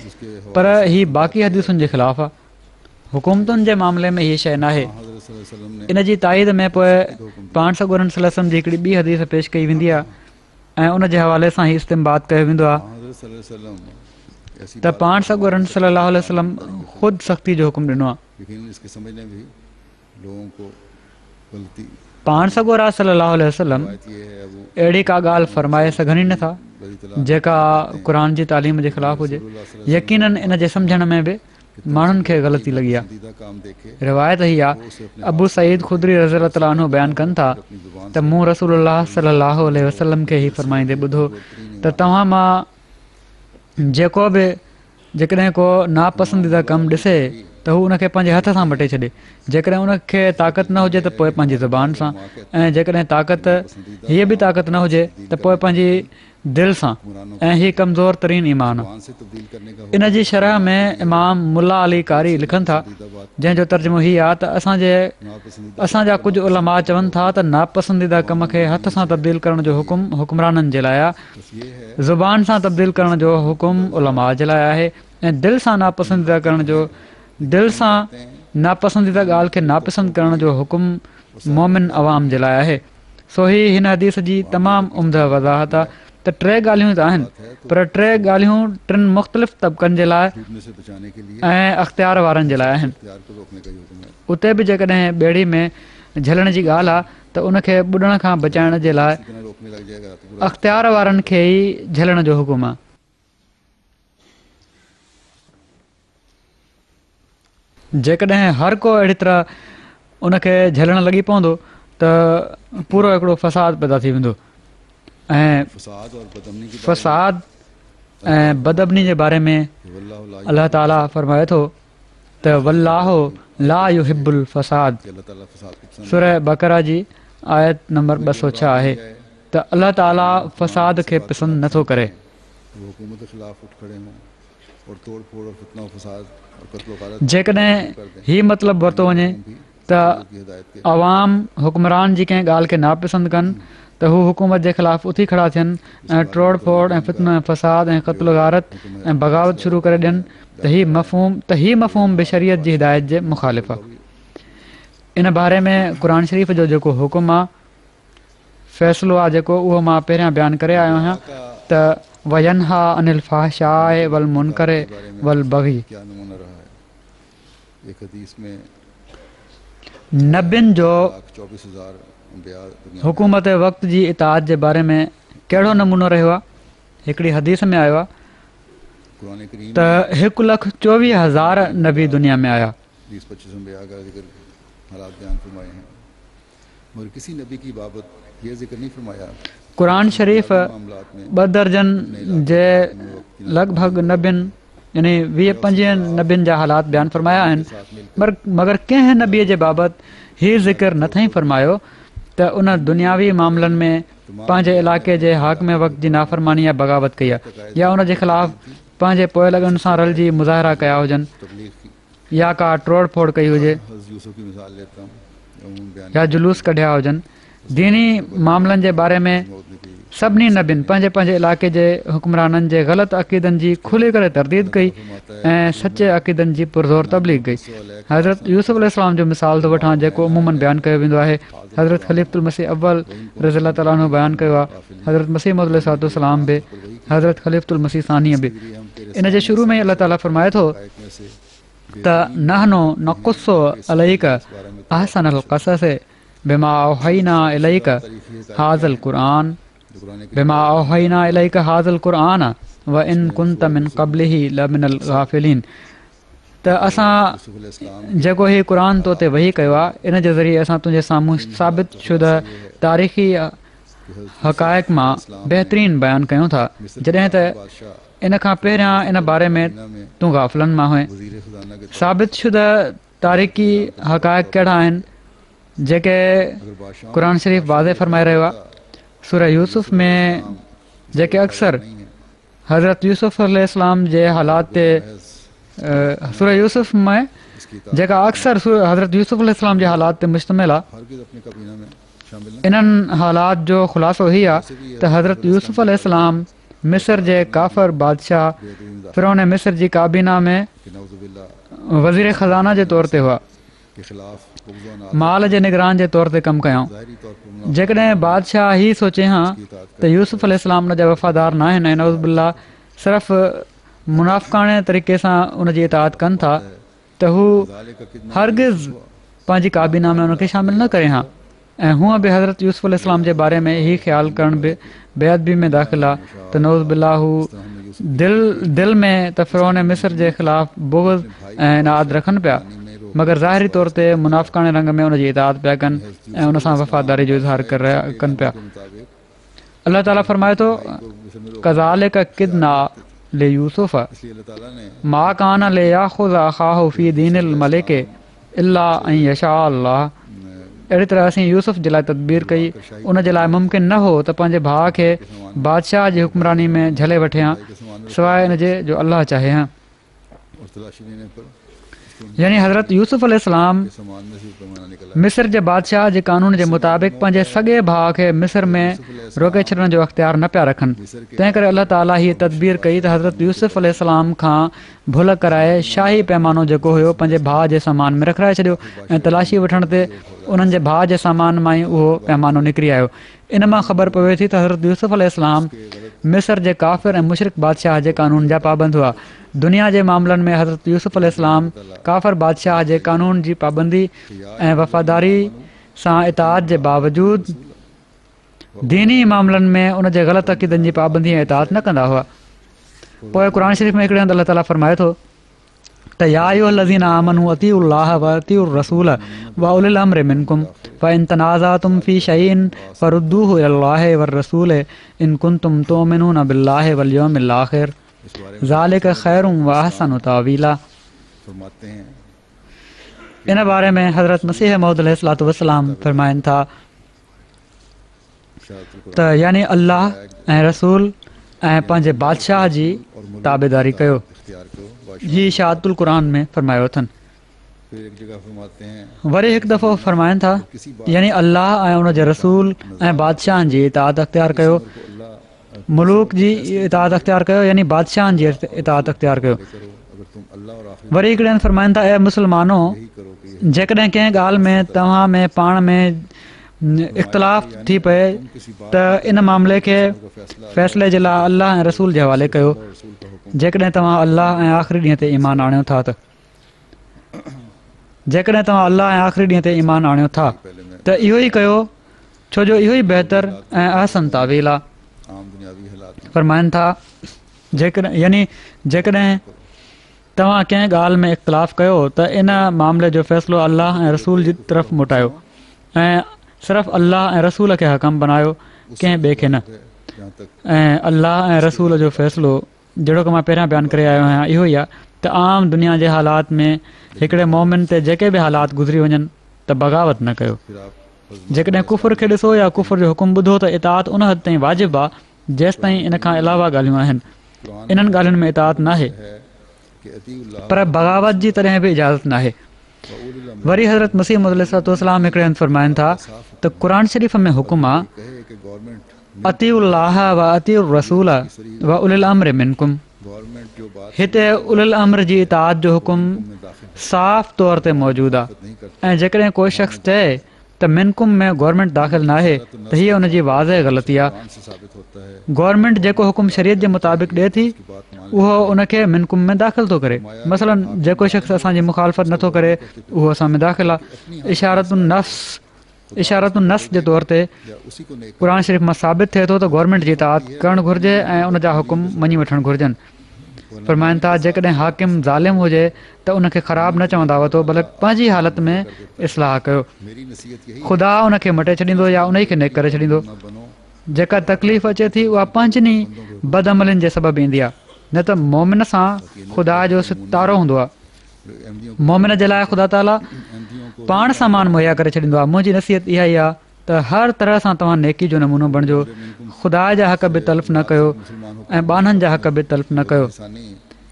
पर हीअ बाक़ी हदीसुनि जे ख़िलाफ़ु आहे। हुकूमतुनि जे मामले में हीअ शइ न आहे। इन जी ताईद में पोइ पाण सॻुरनि सल्लल्लाहु अलैहि वसल्लम जी हिकिड़ी ॿी हदीस पेश कई वेंदी आहे ऐं उन जे हवाले सां हीउ इस्तेमाल कयो वेंदो आहे त पाण सॻुरनि सल्लल्लाहु अलैहि वसल्लम ख़ुदि सख़्ती जो हुकुम ॾिनो आहे। पाण सॻुरा सल्लल्लाहु अलैहि वसल्लम अहिड़ी का ॻाल्हि फ़रमाए सघनि ई नथा जेका क़ुर जी तालीम जे ख़िलाफ़ु हुजे। यकीननि इन जे सम्झण में बि माण्हुनि खे ग़लती लॻी आहे। पसंदीदा काम देखे रिवायत ही आहे, अबू सईद ख़ुदरी रज़ी अल्लाह अन्हु बयानु कनि था त मूं रसूलुल्लाह सल्लल्लाहु अलैहि वसल्लम खे ई फरमाईंदे ॿुधो त तव्हां मां जेको बि जेकॾहिं को नापसंदीदा कमु ॾिसे त हू उनखे पंहिंजे हथ सां मटे छॾे। जेकॾहिं उनखे ताक़त न हुजे त पोइ पंहिंजी ज़ुबान सां, ऐं जेकॾहिं हीअ बि ताक़त न हुजे त पोइ पंहिंजी दिलि सां, ऐं हीअ कमज़ोर तरीन ईमान आहे। इन जी शरह में इमाम मुल्ला अली कारी लिखनि था, जंहिंजो तर्जुमो हीअ आहे त असांजा कुझु उलमा चवनि था त नापसंदीदा कम खे हथ सां तब्दील करण जो हुकुम हुकुमराननि जे लाइ आहे, ज़ुबान सां तब्दील करण जो हुकुम उलमा जे लाइ आहे, ऐं दिलि सां नापसंदीदा ॻाल्हि खे नापसंद करण जो हुकुम मोमिन अवाम जे लाइ आहे। सो ही हिन हदीस जी तमामु उम्दा वज़ाहत आहे त टे ॻाल्हियूं त आहिनि, पर टे ॻाल्हियूं टिनि मुख़्तलिफ़ तबक़नि जे लाइ ऐं अख़्तियार वारनि जे लाइ आहिनि। उते बि जेकॾहिं ॿेड़ी में झलण जी ॻाल्हि आहे त उनखे ॿुॾण खां बचाइण जे लाइ अख़्तियार वारनि खे ई झलण जो हुकुम आहे। जेकॾहिं हर को अहिड़ी तरह उनखे झलण लॻी पवंदो त पूरो हिकिड़ो फ़साद पैदा थी वेंदो। ऐं फ़साद ऐं बदअबनी जे बारे में अलाह ताला फरमाए थो त वल्लाहु ला युहिब्बुल फ़साद। सूरह बक़रा जी आयत नंबर 206 आहे त अलाह ताला फ़साद खे पसंदि नथो करे। जेकॾहिं हीउ मतिलबु वरितो वञे त अवाम हुकुमरान जी कंहिं ॻाल्हि खे नापसंदि कनि त हू हुकूमत जे ख़िलाफ़ उथी खड़ा थियनि ऐं तोड़ फोड़ ऐं फितनो ऐं फ़साद ऐं क़त्ल गारत ऐं बग़ावत शुरू करे ॾियनि त हीउ मफ़हूम बशरियत जी हिदायत जे मुख़ालिफ़ आहे। इन बारे में क़ुर शरीफ़ जो जेको हुकुम आहे, फ़ैसिलो आहे जेको, उहो मां पहिरियां बयानु करे आयो आहियां त वयनहा अनिल फ़ाहिशाए वल मुनकरे वल बग़ी। नबियुनि जो हुकूमत वक़्त जी इताअत जे बारे में कहिड़ो नमूनो रहियो आहे? हिकिड़ी हदीस में आयो आहे त 1,24,000 नबी दुनिया में आया। क़ुर शरीफ़ 2 दर्जन जे लॻभॻि नबियुनि यानी 20-25 नबियुनि जा हालात बयानु फ़रमाया आहिनि, मगर कंहिं नबीअ जे बाबति हीउ ज़िक्र न अथई फ़रमायो त उन दुनियावी मामलनि में पंहिंजे इलाइक़े जे हाकिम वक़्त जी नाफ़रमानी या बग़ावत कई आहे, या उन जे ख़िलाफ़ पंहिंजे पोइलॻनि सां रलिजी मुज़ाहिरा कया हुजनि, या का तोड़ फोड़ कई हुजे, या जुलूस कढिया हुजनि। दीनी मामलनि जे बारे में सभिनी नबियुनि पंहिंजे पंहिंजे इलाइक़े जे हुकुमराननि जे ग़लति अक़ीदनि जी खुली करे तरदीद कई ऐं सचे अक़ीदनि जी पुरज़ोर तबलीग कई। हज़रत यूसुफ अलैहिस्सलाम जो मिसाल थो वठां जेको उमूमन बयानु कयो वेंदो आहे। हज़रत ख़लीफ़ुल मसीह अव्वल रज़ी अल्लाह ताला अन्हु बयानु कयो आहे, हज़रत मसीह मौद अलैहिस्सलाम बि, हज़रत ख़लीफ़ुल मसीह सानीअ बि। इन जे शुरू में ई अल्लाह ताला फ़रमाए थो त नहनु नक़ुस्सु अलैका अहसनल क़सस बिमा औहयना इलैका हाज़ल क़ुरआन बिमा औहयना इलैका हाज़ल क़ुरआन व इन कुंत मिन क़ब्लिही लमिनल गाफ़िलीन। त असां जेको हीउ क़ुर तो ते वही कयो आहे, इन जे ज़रिए असां तुंहिंजे साम्हूं साबित शुदा तारीख़ी हक़ाइक़ मां बहितरीन बयानु कयूं था, जॾहिं त इन खां पहिरियां इन बारे में तूं गाफ़िलनि मां हुए। साबित शुदा तारीख़ी हक़ाइक़ कहिड़ा आहिनि जेके क़ुर शरीफ़ वाज़े फ़रमाए रहियो आहे? सूरह यूसुफ में जेके अक्सर हज़रत यूसुफ अलैहिस्सलाम जे हालात ते सूरह यूसुफ में जेका अक्सर हज़रत यूसुफ अलैहिस्सलाम जे हालात ते मुश्तमिल आहे, इन्हनि हालात जो ख़ुलासो हीअ आहे त हज़रत यूसुफ अलैहिस्सलाम मिस्र जे काफ़िर बादशाह फ़िरौन मिस्र जी काबीना में वज़ीर ख़ज़ाना जे तौर ते हुआ, माल जे निगरान जे तौर ते कमु कयूं। जेकॾहिं बादशाह ही सोचे हा त यूसुफ अलैहिस्सलाम उन जा वफ़ादार न आहिनि ऐं नऊज़ बिल्लाह सिर्फ़ु मुनाफ़िक़ाने तरीक़े सां उन जी इताअत कनि था, त हू हरगिज़ पंहिंजी काबीना में उनखे शामिलु न करे हा। ऐं हूअं बि हज़रत यूसुफ अलैहिस्सलाम जे बारे में ही ख़्यालु करण बि बेअदबी में दाख़िल आहे त नऊज़ बिल्लाह हू दिल में त फ़िरौन मिस्र जे ख़िलाफ़ बुग़्ज़ ऐं इनाद रखनि पिया, मगर ज़ाहिरी तौर ते मुनाफ़िक़ाने रंग में उन जी इताअत पिया कनि ऐं उन सां वफ़ादारी जो इज़हार कनि पिया। अलाह ताला फरमाए थो, कज़ालिक किदना ले यूसुफ़ मा कान ले याख़ुज़ अख़ाहु फ़ी दीनिल मलिक इल्ला अन यशा अल्लाह। अहिड़ी तरह असीं यूसुफ़ जे लाइ तदबीर कई, उन जे लाइ मुमकिन न हो त पंहिंजे भाउ खे बादशाह जी हुक्मरानी में झले वठे हा सवाइ इन जे जो अलाह चाहे हा। यानी हज़रत यूसुफ़ अलैहिस्सलाम मिस्र जे बादशाह जे कानून जे मुताबिक़ पंहिंजे सॻे भाउ खे मिस्र में रोके छॾण जो अख़्तियार न पिया रखनि। तंहिं करे अलाह ताला हीअ तदबीर कई त हज़रत यूसुफ़ अलैहिस्सलाम खां भुल कराए शाही पैमानो जेको हुयो पंहिंजे भाउ जे सामान में रखाए छॾियो ऐं तलाशी वठण ते उन्हनि जे भाउ जे सामान मां ई उहो पैमानो निकिरी आयो। इन मां ख़बर पवे थी त हज़रत यूसुफ़ अलैहिस्सलाम मिस्र जे काफ़िर ऐं मुशरिक बादशाह जे कानून जा पाबंद हुआ। दुनिया जे मामलनि में हज़रत यूसुफ़ अलैहिस्सलाम काफ़िर बादशाह जे कानून जी पाबंदी ऐं वफ़ादारी सां इताअत जे बावजूदि दीनी मामलनि में उन जे ग़लति अक़ीदनि जी पाबंदी ऐं इताअत न कंदा हुआ। पोइ क़ुर शरीफ़ में हिकिड़े हंधि अलाह ताला फरमाए थो त या अय्युहल्लज़ीना आमनू अतीउल्लाह व अतीउर रसूल व उलिल अम्रि मिनकुम व इन तनाज़अतुम फ़ी शैइन फरुद्दूहु इलल्लाहि वर रसूल इन कुंतुम तुमिनून बिल्लाहि वल यौमिल आखिर ज़ालिक खैरुम व अहसनु तावीला। इन बारे में हज़रत मसीह मौऊद अलैहिस्सलातु वस्सलाम फरमाइनि था त यानी अल्लाह ऐं रसूल ऐं पंहिंजे बादशाह जी ताबेदारी कयो। ही शाहतुल क़ुरान में फरमायो अथनि। वरी हिकु दफ़ो फरमाइनि था यानी अल्लाह ऐं उन जे रसूल ऐं बादशाहनि जी इताअत अख़्तियार कयो, मुलूक जी इताअत अख़्तियार कयो यानी बादशाहनि जी इताअत अख़्तियार कयो। वरी हिकिड़े हंधि फरमाइनि था, ऐं मुस्लमानो जेकॾहिं कंहिं ॻाल्हि में तव्हां में पाण में इख़्तिलाफ़ थी पए त इन मामले खे फ़ैसिले जे लाइ अल्लाह ऐं रसूल जे हवाले कयो। जेकॾहिं तव्हां अल्लाह ऐं आख़िरी ॾींहं ते ईमान आणियो था त जेकॾहिं तव्हां अल्लाह ऐं आख़िरी ॾींहं ते ईमान आणियो था त इहो ई कयो, छो जो इहो ई बहितर ऐं अहसन तावील आहे। फरमाइनि था जेकॾहिं तव्हां कंहिं ॻाल्हि में इख़्तिलाफ़ कयो त इन मामले जो फ़ैसिलो अल्लाह ऐं रसूल जी तरफ़ मोटायो ऐं सिर्फ़ु अल्लाह ऐं रसूल खे हकम बनायो, कंहिं ॿिए खे न। ऐं अल्लाह ऐं रसूल जो फ़ैसिलो जहिड़ो की मां पहिरियां बयानु करे आयो आहियां इहो ई आहे त आम दुनिया जे हालात में हिकिड़े मोमिन ते जेके बि हालात गुज़री वञनि त बग़ावत न कयो। जेकॾहिं कुफ़र खे ॾिसो या कुफ़र जो हुकुम ॿुधो त इताअत उन हद ताईं वाजिबु आहे जेसि ताईं इन खां अलावा ॻाल्हियूं आहिनि। इन्हनि ॻाल्हियुनि में इताअत नाहे, पर बग़ावत जी तॾहिं बि इजाज़त नाहे। वरी हज़रत मसीह मौऊद अलैहिस्सलाम हिकिड़े हंधि फरमाइनि था त क़ुर शरीफ़ में हुकुम आहे अतीउल्लाह व अतीउर रसूल व उलिल अम्रि मिनकुम। हिते उलिल अम्र जी इताअत जो हुकुम साफ़ तौर ते मौजूदु आहे ऐं जेकॾहिं कोई शख़्स चए त मिनकुम में गवर्नमेंट दाख़िल नाहे त हीअ उनजी वाज़ह ग़लती आहे। गवर्नमेंट जेको हुकुम शरीयत जे मुताबिक़ ॾिए थी उहो उनखे मिनकुम में दाख़िल थो करे। मसलन जेको शख़्स असांजी मुखालफ़त नथो करे उहो असां में दाख़िल आहे। इशारतुन नफ़्स जे तौर ते क़ुर शरीफ़ मां साबित थिए थो त गवर्नमेंट जी इताअत करणु घुरिजे ऐं उन जा हुकुम मञी वठणु घुरिजनि। फरमाइनि था जेकॾहिं हाकिम ज़ालिम हुजे त उनखे ख़राबु न चवंदा वठो, बल्कि पंहिंजी हालत में इस्लाह कयो। ख़ुदा उनखे मटे छॾींदो या उन खे नेक करे छॾींदो। जेका तकलीफ़ अचे थी उहा पंहिंजनि बदअमलनि जे सबबु ईंदी आहे, न त मोमिन सां ख़ुदा जो सितारो हूंदो आहे। मोमिन जे लाइ ख़ुदा ताला पाण सामान मुहैया करे छॾींदो आहे। मुंहिंजी नसीहत इहा ई आहे त हर तरह सां तव्हां नेकी जो नमूनो बणिजो, ख़ुदा जा हक़ बि तल्फ़ न कयो ऐं ॿाननि जा हक़ बि तल्फ़ न कयो।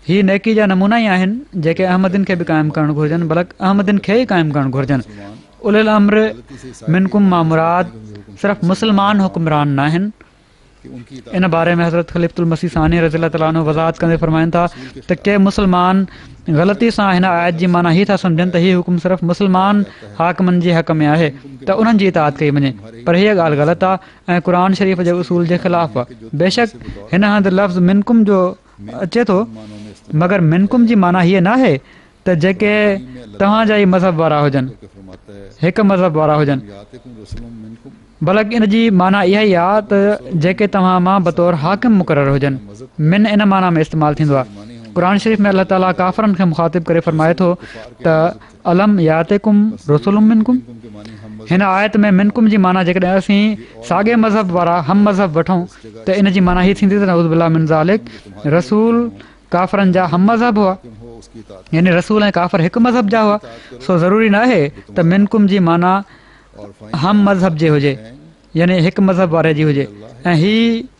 हीअ नेकी जा नमूना ई आहिनि जेके अहमदिन खे बि क़ाइमु करणु घुरिजनि, बल्कि अहमदिन खे ई क़ाइमु करणु घुरिजनि। उलिल अम्र मिनकुम मां मुराद सिर्फ़ु मुस्लमान हुक्मरान न आहिनि। इन बारे में हज़रत ख़लीफ़तुल मसीह सानी रज़ियल्लाहु तआला अन्हु वज़ाहत कंदे फरमाइनि था त के मुस्लमान ग़लती सां हिन आयत जी माना हीअ था सम्झनि त हीअ हुकुम सिर्फ़ु मुस्लमान हाकिमनि जे हक़ में आहे त उन्हनि जी इताअत कई वञे, पर हीअ ॻाल्हि ग़लति आहे ऐं क़ुर शरीफ़ जे उसूल जे ख़िलाफ़ु आहे। बेशक हिन हंधि लफ़्ज़ मिनकुम जो अचे थो, मगर मिनकुम जी माना हीअ न आहे त जेके तव्हांजा ई मज़हब वारा हुजनि फरमाता है हिकु मज़हब वारा हुजनि। यातिकुम रसूलुम मिनकुम, बल्कि इन जी माना इहा ई आहे त जेके तव्हां मां बतौर हाकिम मुक़ररु हुजनि, मिन इन माना में इस्तेमालु थींदो आहे। क़ुर शरीफ़ में अलाह ताला काफ़रनि खे मुख़ातिब करे फ़रमाए थो त अलम यातिकुम रसूलुम मिनकुम। के मानी हम मज़हब, हिन आयत में मिनकुम जी माना जेकॾहिं असीं साॻे मज़हब वारा हम मज़हब वठूं त इन जी माना हीअ थींदी त नऊज़ बिल्लाह मिन ज़ालिक, रसूल काफ़रनि जा हम मज़हब हुआ, हो उसकी इताअत यानी रसूल ऐं काफ़र हिकु मज़हब जा हुआ। सो ज़रूरी न आहे त मिनकुम जी माना और हम मज़हब जी हुजे, यानी हिकु मज़हब वारे जी हुजे। ऐं हीअ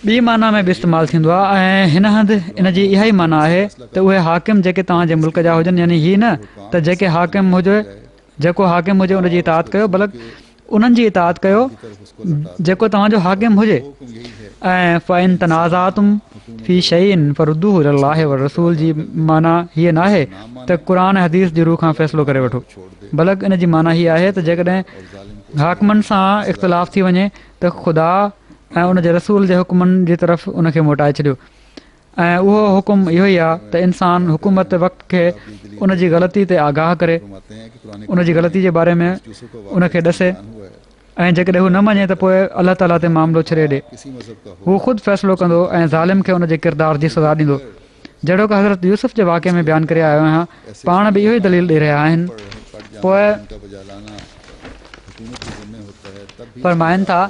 ॿी माना में बि इस्तेमालु थींदो आहे। ऐं हिन हंधि इन जी इहा ई माना आहे त उहे हाकिम जेके तव्हांजे मुल्क जा हुजनि, यानी हीअ न त जेके हाकिम हुजे, जेको हाकिम हुजे उनजी इताअत कयो, बल्कि उन्हनि जी इताअत कयो जेको तव्हांजो हाकिम हुजे। ऐं फ़इन तनाज़ातुम फ़ी शैइन फरुद्दूहु इलल्लाहि व रसूल जी माना हीअ न आहे त क़ुर ऐं हदीस जी रूह खां फ़ैसिलो करे वठो, बल्कि इन जी माना हीअ आहे त जेकॾहिं हाकिमनि सां इख़्तिलाफ़ थी वञे त ख़ुदा ऐं उन जे रसूल जे हुकुमनि जी तरफ़ उनखे मोटाए छॾियो। ऐं उहो हुकुम इहो ई आहे त इंसानु हुकूमत वक़्त खे उन जी ग़लती ते आगाह करे, फरमाते हैं कि कुरान उन जी ग़लती जे बारे में यूसुफ का उनखे ॾसे, हुआ है, ऐं जेकॾहिं हू न मञे त पोइ अलाह ताला ते मामिलो छॾे ॾे। किसी मज़हब का हो, हू ख़ुदि फ़ैसिलो कंदो ऐं ज़ालिम खे उन जे किरदार जी सज़ा ॾींदो। जहिड़ो की हज़रत यूसुफ जे वाक़े में बयानु करे आयो आहियां, पाण बि इहो ई दलील ॾेई रहिया आहिनि। पोइ उनका बजा लाना हुकूमत के ज़िम्मे होता है, तब भी फरमाइनि था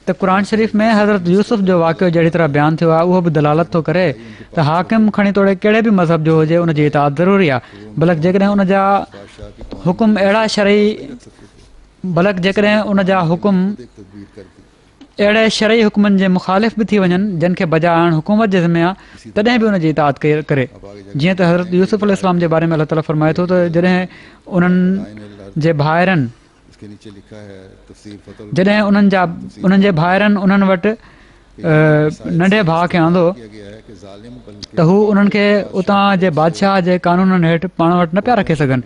त क़ुर शरीफ़ में हज़रत यूसुफ जो वाक़ियो जहिड़ी तरह बयानु थियो आहे, उहो बि दलालत थो करे त हाकिम खणी तोड़े कहिड़े बि मज़हब जो हुजे उन जी इताअत ज़रूरी आहे, बल्कि जेकॾहिं उन जा बादशाह की कौम हुकुम अहिड़ा शरई, बल्कि जेकॾहिं उन जा हुकुम एक तदबीर करती, अहिड़े शरई हुकुमनि जे मुख़ालिफ़ बि थी वञनि जिन खे बजा आणणु हुकूमत जे ज़िम्मे आहे, तॾहिं बि उन जी इताअत करे। जीअं त हज़रत यूसुफ अलैहिस्सलाम जे बारे में अलाह ताला फ़रमाए थो त जॾहिं उन्हनि जे भाइरनि, इसके नीचे लिखा है तफसीर फतल जॾहिं उन्हनि जे भाइरनि उन्हनि वटि नंढे भाउ खे आंदो किया गया है कि जालिम बल्कि त हू उन्हनि खे उतां जे बादशाह जे कानूननि हेठि पाण वटि न पिया रखे सघनि।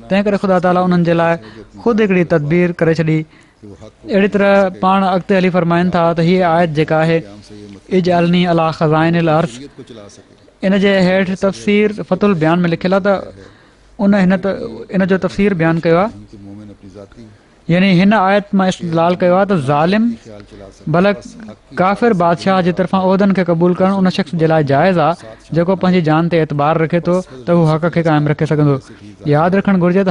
तंहिं करे ख़ुदा ताला उन्हनि जे लाइ ख़ुदि हिकिड़ी तदबीर करे छॾी। कि वो हक़ को अहिड़ी तरह पाण अॻिते हली फ़रमाइनि था त हीअ आयत जेका आहे क़याम से ये मतलब इजअलनी अला ख़ज़ाइनिल अर्ज़, शरीयत को चला सके, इन जे हेठि तफ़सीर फ़तुल बयान में लिखियलु आहे त इन जो तफ़सीर बयानु कयो आहे, कि मोमिन अपनी जाती यानी हिन आयत मां इस्तदलाल कयो आहे त ज़ालिम ख्याल चला सके, बल्कि काफ़िर बादशाह जे तरफ़ां उहिदनि खे क़बूल करणु उन शख़्स जे लाइ जाइज़ आहे जेको पंहिंजी जान ते एतबार रखे थो त हू हक़ खे क़ाइमु रखे सघंदो। यादि रखणु घुरिजे त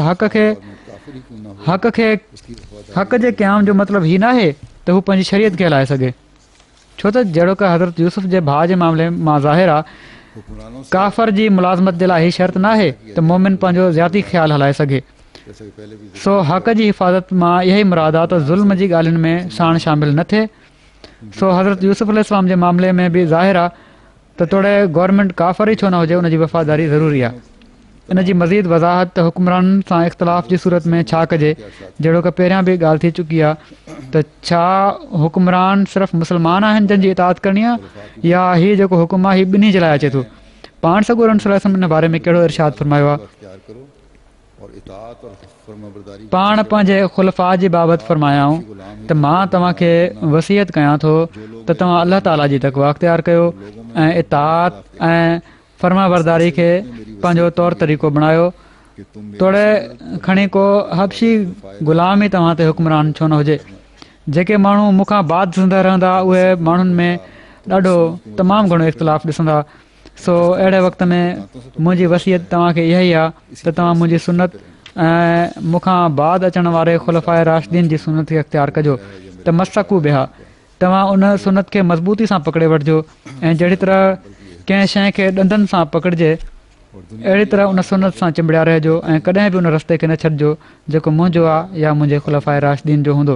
हक़ जे क़याम जो मतिलबु हीअ न आहे त हू पंहिंजी शरीयत खे हलाए सघे, छो त जहिड़ो की हज़रत यूसुफ जे भाउ जे मामले मां ज़ाहिर आहे, हुक्मरानों से काफ़र जी मुलाज़मत जे लाइ हीअ शर्त न आहे त मोमिन पंहिंजो ज़्याती ख़्यालु हलाए सघे। जैसे कि पहले भी सो हक़ जी हिफ़ाज़त मां इहा ई मुराद आहे त ज़ुल्म जी ॻाल्हियुनि में साण शामिल न थिए। सो हज़रत यूसुफ अलैहिस्सलाम जे मामले में बि ज़ाहिर आहे त तोड़े गवर्नमेंट काफ़र ई छो न हुजे, उन जी वफ़ादारी ज़रूरी आहे। इन जी मज़ीद वज़ाहत त हुक्मराननि सां इख़्तिलाफ़ जी सूरत में छा कजे, जहिड़ो की पहिरियां बि ॻाल्हि थी चुकी आहे त छा हुक्मरान सिर्फ़ु मुस्लमान आहिनि जंहिंजी इताअत करणी आहे, या हीअ जेको हुकुम आहे हीअ ॿिन्ही जे लाइ अचे थो। पाण सॻो रसूल हिन बारे में कहिड़ो इरशाद फरमायो आहे, अख्तियार करो और इताअत और फरमाबरदारी पाण पंहिंजे ख़ुलफ़ा जी बाबति फरमायाऊं त मां तव्हांखे वसियत कयां थो त तव्हां अलाह ताला जी तक़वा अख़्तियार कयो ऐं इताअत ऐं फरमाबरदारी खे पंहिंजो तौर तरीक़ो बणायो। कि तुम तोड़े खणी को हबशी ग़ुलाम ई तव्हां ते हुक्मरान छो न हुजे। जेके माण्हू मूंखां बाद ज़िंदा रहंदा उहे माण्हुनि में ॾाढो तमामु घणो इख़्तिलाफ़ु ॾिसंदा। सो अहिड़े वक़्त में मुंहिंजी वसियत तव्हांखे इहा ई आहे त तव्हां मुंहिंजी सुनत ऐं मूंखां बाद अचण वारे ख़ुलफ़ाए राशिदीन जी सुनत खे अख़्तियार कजो त मस्तक़ू बिहा, तव्हां उन सुनत खे मज़बूती सां पकिड़े वठिजो ऐं जहिड़ी तरह कंहिं शइ खे ॾंदनि सां पकिड़िजे अहिड़ी तरह उन सुनत सां चिंबड़िया रहिजो ऐं कॾहिं बि उन रस्ते खे न छॾिजो जेको मुंहिंजो आहे या मुंहिंजे ख़ुलफ़ाए राशिदीन जो हूंदो।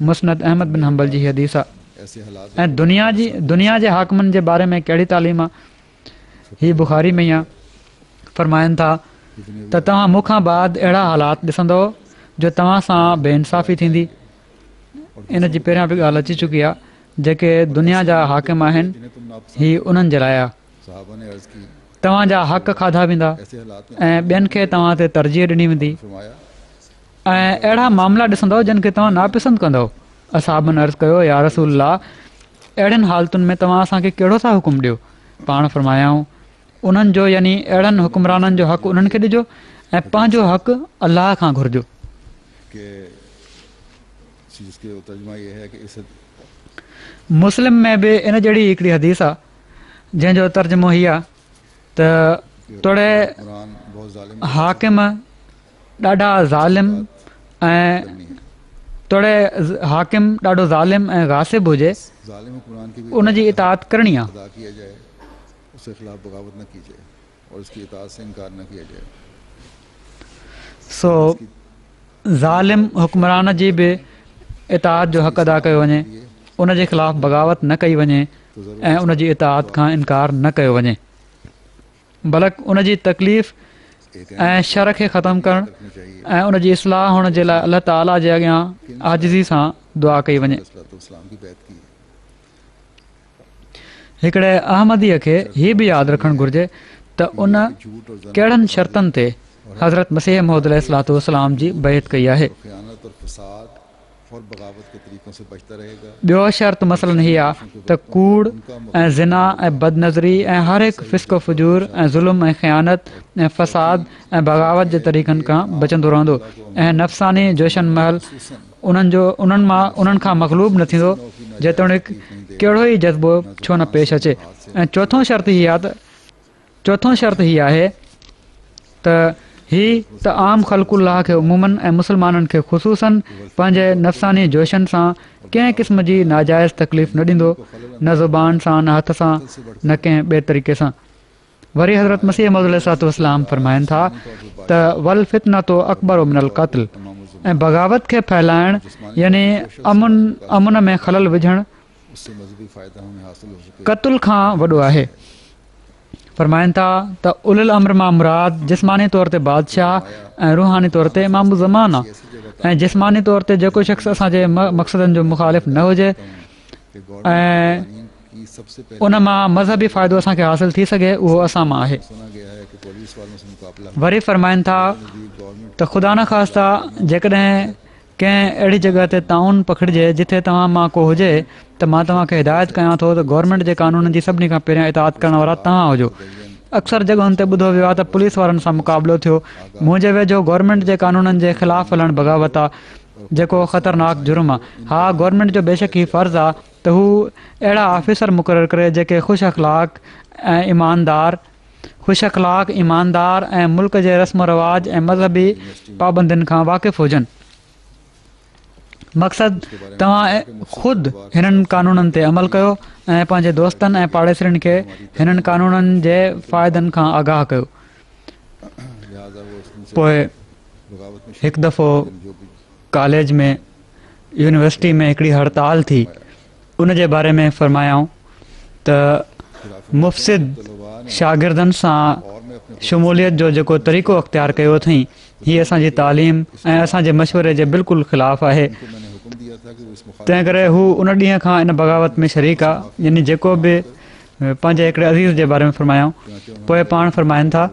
मुस्नद अहमद बिन हंबल जी हदीस आहे। ऐसे हालात ऐं दुनिया जे हाकिमनि जे बारे में कहिड़ी तालीम आहे, हीअ बुख़ारी में ई आहे। फरमाइनि था त तव्हां मूंखां बाद अहिड़ा हालात ॾिसंदो जो तव्हां सां बेइंसाफ़ी थींदी। इन जी पहिरियां बि ॻाल्हि अची चुकी आहे, जेके दुनिया जा हाकिम आहिनि हीअ उन्हनि जे लाइ आहे। साहबा ने अर्ज़ की, तव्हांजा हक़ खाधा वेंदा ऐसे हालात में ऐं ॿियनि खे तव्हां ते तरजीह ॾिनी वेंदी फरमाया ऐं अहिड़ा मामला ॾिसंदव जिन खे तव्हां नापसंदि कंदव। असहाबनि अर्ज़ु कयो, या रसूलल्लाह, अहिड़नि हालतुनि में तव्हां असांखे कहिड़ो था हुकुम ॾियो? पाण फरमायाऊं, उन्हनि जो यानी अहिड़नि हुकुमराननि जो हक़ उन्हनि खे ॾिजो ऐं पंहिंजो हक़ु अलाह खां घुरिजो। कि जिसके तर्जुमा ये है कि इस मुस्लिम में बि इन जहिड़ी हिकिड़ी हदीस आहे जंहिंजो तर्जुमो हीअ आहे त तोड़े कुरान बहुत जालिम हाकिम ॾाढा ज़ालिम ऐं तोड़े हाकिम ॾाढो ज़ालिम ऐं गासिब हुजे, जालिम कुरान की भी उन जी इताअत करणी आहे। अदा किया जाए, उसके खिलाफ बगावत न की जाए और उसकी इताअत से इनकार न किया जाए। सो ज़ालिम हुक्मरान जी बि इताअत जो हक़ अदा कयो वञे, उन जे ख़िलाफ़ु बग़ावत न कई वञे ऐं उन जी इताअत खां इनकार न कयो वञे, बल्कि उन जी तकलीफ़ ऐं शर खे ख़तमु करणु ऐं उन जी इस्लाह हुअण जे लाइ अलाह ताला जे अॻियां आजिज़ी सां दुआ कई वञे। इस्लाम की बैत की हिकिड़े अहमदीअ खे हीअ बि यादि रखणु घुरिजे त उन कहिड़नि शर्तनि ते हज़रत मसीह मौद अलैहिस्सलाम जी बैत कई आहे। ख़यानत और फसाद और बगावत के तरीक़ों से बचता रहेगा। ॿियो शर्त मसलन हीअ आहे त कूड़ ऐं ज़िना ऐं बदनज़री ऐं हर हिकु फिस्को फुजूर ऐं ज़ुल्म ऐं ख़यानत ऐं फ़साद ऐं बग़ावत जे तरीक़नि खां बचंदो रहंदो ऐं नफ़सानी जोशन महल उन्हनि खां मग़लूब न थींदो, जेतोणीकि कहिड़ो ई जज़्बो छो न पेश अचे। ऐं चोथों शर्त हीअ आहे त आम ख़ल्क़ुल्लाह खे उमूमन ऐं मुस्लमाननि खे ख़ुसूसन पंहिंजे नफ़सानी जोशनि सां कंहिं क़िस्म जी नाजाइज़ तकलीफ़ न ॾींदो, न ज़ुबान सां, न हथ सां, न कंहिं ॿिए तरीक़े सां। वरी हज़रत मसीह मौद अलैहिस्सलाम फरमाइनि था त वल फितनतो अकबर मिनल क़त्ल, ऐं बग़ावत खे फैलाइणु यानी अमुन में ख़लल विझणु क़त्ल खां वॾो आहे। फरमाइनि था त उलिल अम्र मां मुराद जिस्मानी तौर ते बादशाह ऐं रूहानी तौर ते इमाम ज़मान आहे, ऐं जिस्मानी तौर ते जेको शख़्स असांजे मक़सदनि जो मुख़ालिफ़ न हुजे ऐं उन मां मज़हबी फ़ाइदो असांखे हासिलु थी सघे, उहो असां मां आहे। वरी फरमाइनि था त ख़ुदा न ख़ास्ता जेकॾहिं कंहिं अहिड़ी जॻह ते ताउन पखिड़िजे जिथे तव्हां मां को हुजे त मां तव्हांखे हिदायत कयां थो त गवर्नमेंट जे कानूननि जी सभिनी खां पहिरियां इताअत करण वारा तव्हां हुजो। अक्सर जॻहुनि ते ॿुधो वियो आहे त पुलिस वारनि सां मुक़ाबिलो थियो। मुंहिंजे वेझो गवर्नमेंट जे कानूननि जे ख़िलाफ़ु हलणु बग़ावत आहे, जेको ख़तरनाक जुर्म आहे। हा, गवर्नमेंट जो बेशक ई फ़र्ज़ु आहे त हू अहिड़ा ऑफिसर मुक़ररु करे जेके ख़ुशि अख़लाक़ ईमानदार ऐं मुल्क जे रस्म रवाज ऐं मज़हबी पाबंदियुनि खां वाक़िफ़ हुजनि। मक़सदु तव्हां ख़ुदि हिननि कानूननि ते अमल कयो ऐं पंहिंजे दोस्तनि ऐं पाड़ेसरनि खे हिननि कानूननि जे फ़ाइदनि खां आगाह कयो। पोइ हिकु दफ़ो कॉलेज में यूनिवर्सिटी में हिकिड़ी हड़ताल थी, उन जे बारे में फरमायाऊं त मुफ़्सिद शागिर्दनि सां शमूलियत जो जेको तरीक़ो अख़्तियार कयो अथई, हीअ असांजी तालीम ऐं असांजे मशवरे जे बिल्कुलु ख़िलाफ़ु आहे। तंहिं करे हू उन ॾींहं खां इन बग़ावत में शरीक आहे, यानी जेको बि पंहिंजे हिकिड़े अज़ीज़ जे बारे में फरमायाऊं। पोइ पाण फरमाइनि था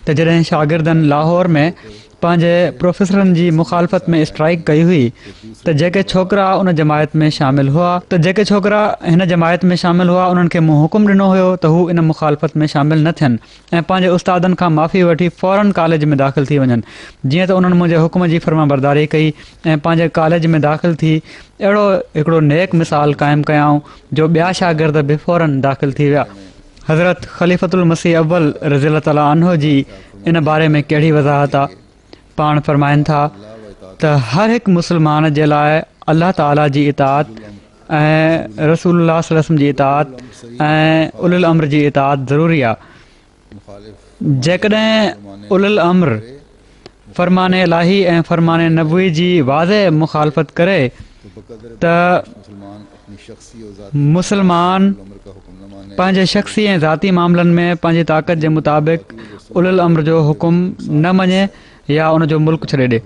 त जॾहिं शागिर्दनि लाहौर में पंहिंजे प्रोफेसरनि जी मुखालफ़त में स्ट्राइक कई हुई त जेके छोकिरा उन जमायत में शामिलु हुआ उन्हनि खे मूं हुकुम ॾिनो हुयो त हू इन मुखालफ़त में शामिलु न थियनि ऐं पंहिंजे उस्तादनि खां माफ़ी वठी फ़ौरन कॉलेज में दाख़िल थी वञनि। जीअं त उन्हनि मुंहिंजे हुकुम जी फ़र्माबरदारी कई ऐं पंहिंजे कॉलेज में दाख़िल थी अहिड़ो हिकिड़ो नेक मिसाल क़ाइमु कयाऊं जो ॿिया शागिर्द बि फ़ौरन दाख़िल थी विया। हज़रत ख़लीफ़तुल मसीह अव्वल रज़ियल्लाहु ताला अन्हु जी इन बारे में कहिड़ी वज़ाहत आहे। पाण फरमाइनि था त हर हिकु मुस्लमान जे लाइ अल्लाह ताला जी इताअत ऐं रसूलुल्लाह सल्लल्लाहु अलैहि वसल्लम जी इताअत ऐं उलिल अम्र जी इताअत ज़रूरी आहे। जेकॾहिं उलिल अम्र फ़रमान इलाही ऐं फ़रमान नबवी जी वाज़े मुखालफ़त करे त मुसलमान पंहिंजे शख़्सी ऐं ज़ाती मामलनि में पंहिंजी ताक़त जे मुताबिक़ उलिल अम्र जो हुकुम न मञे या उन जो मुल्क छॾे ॾे।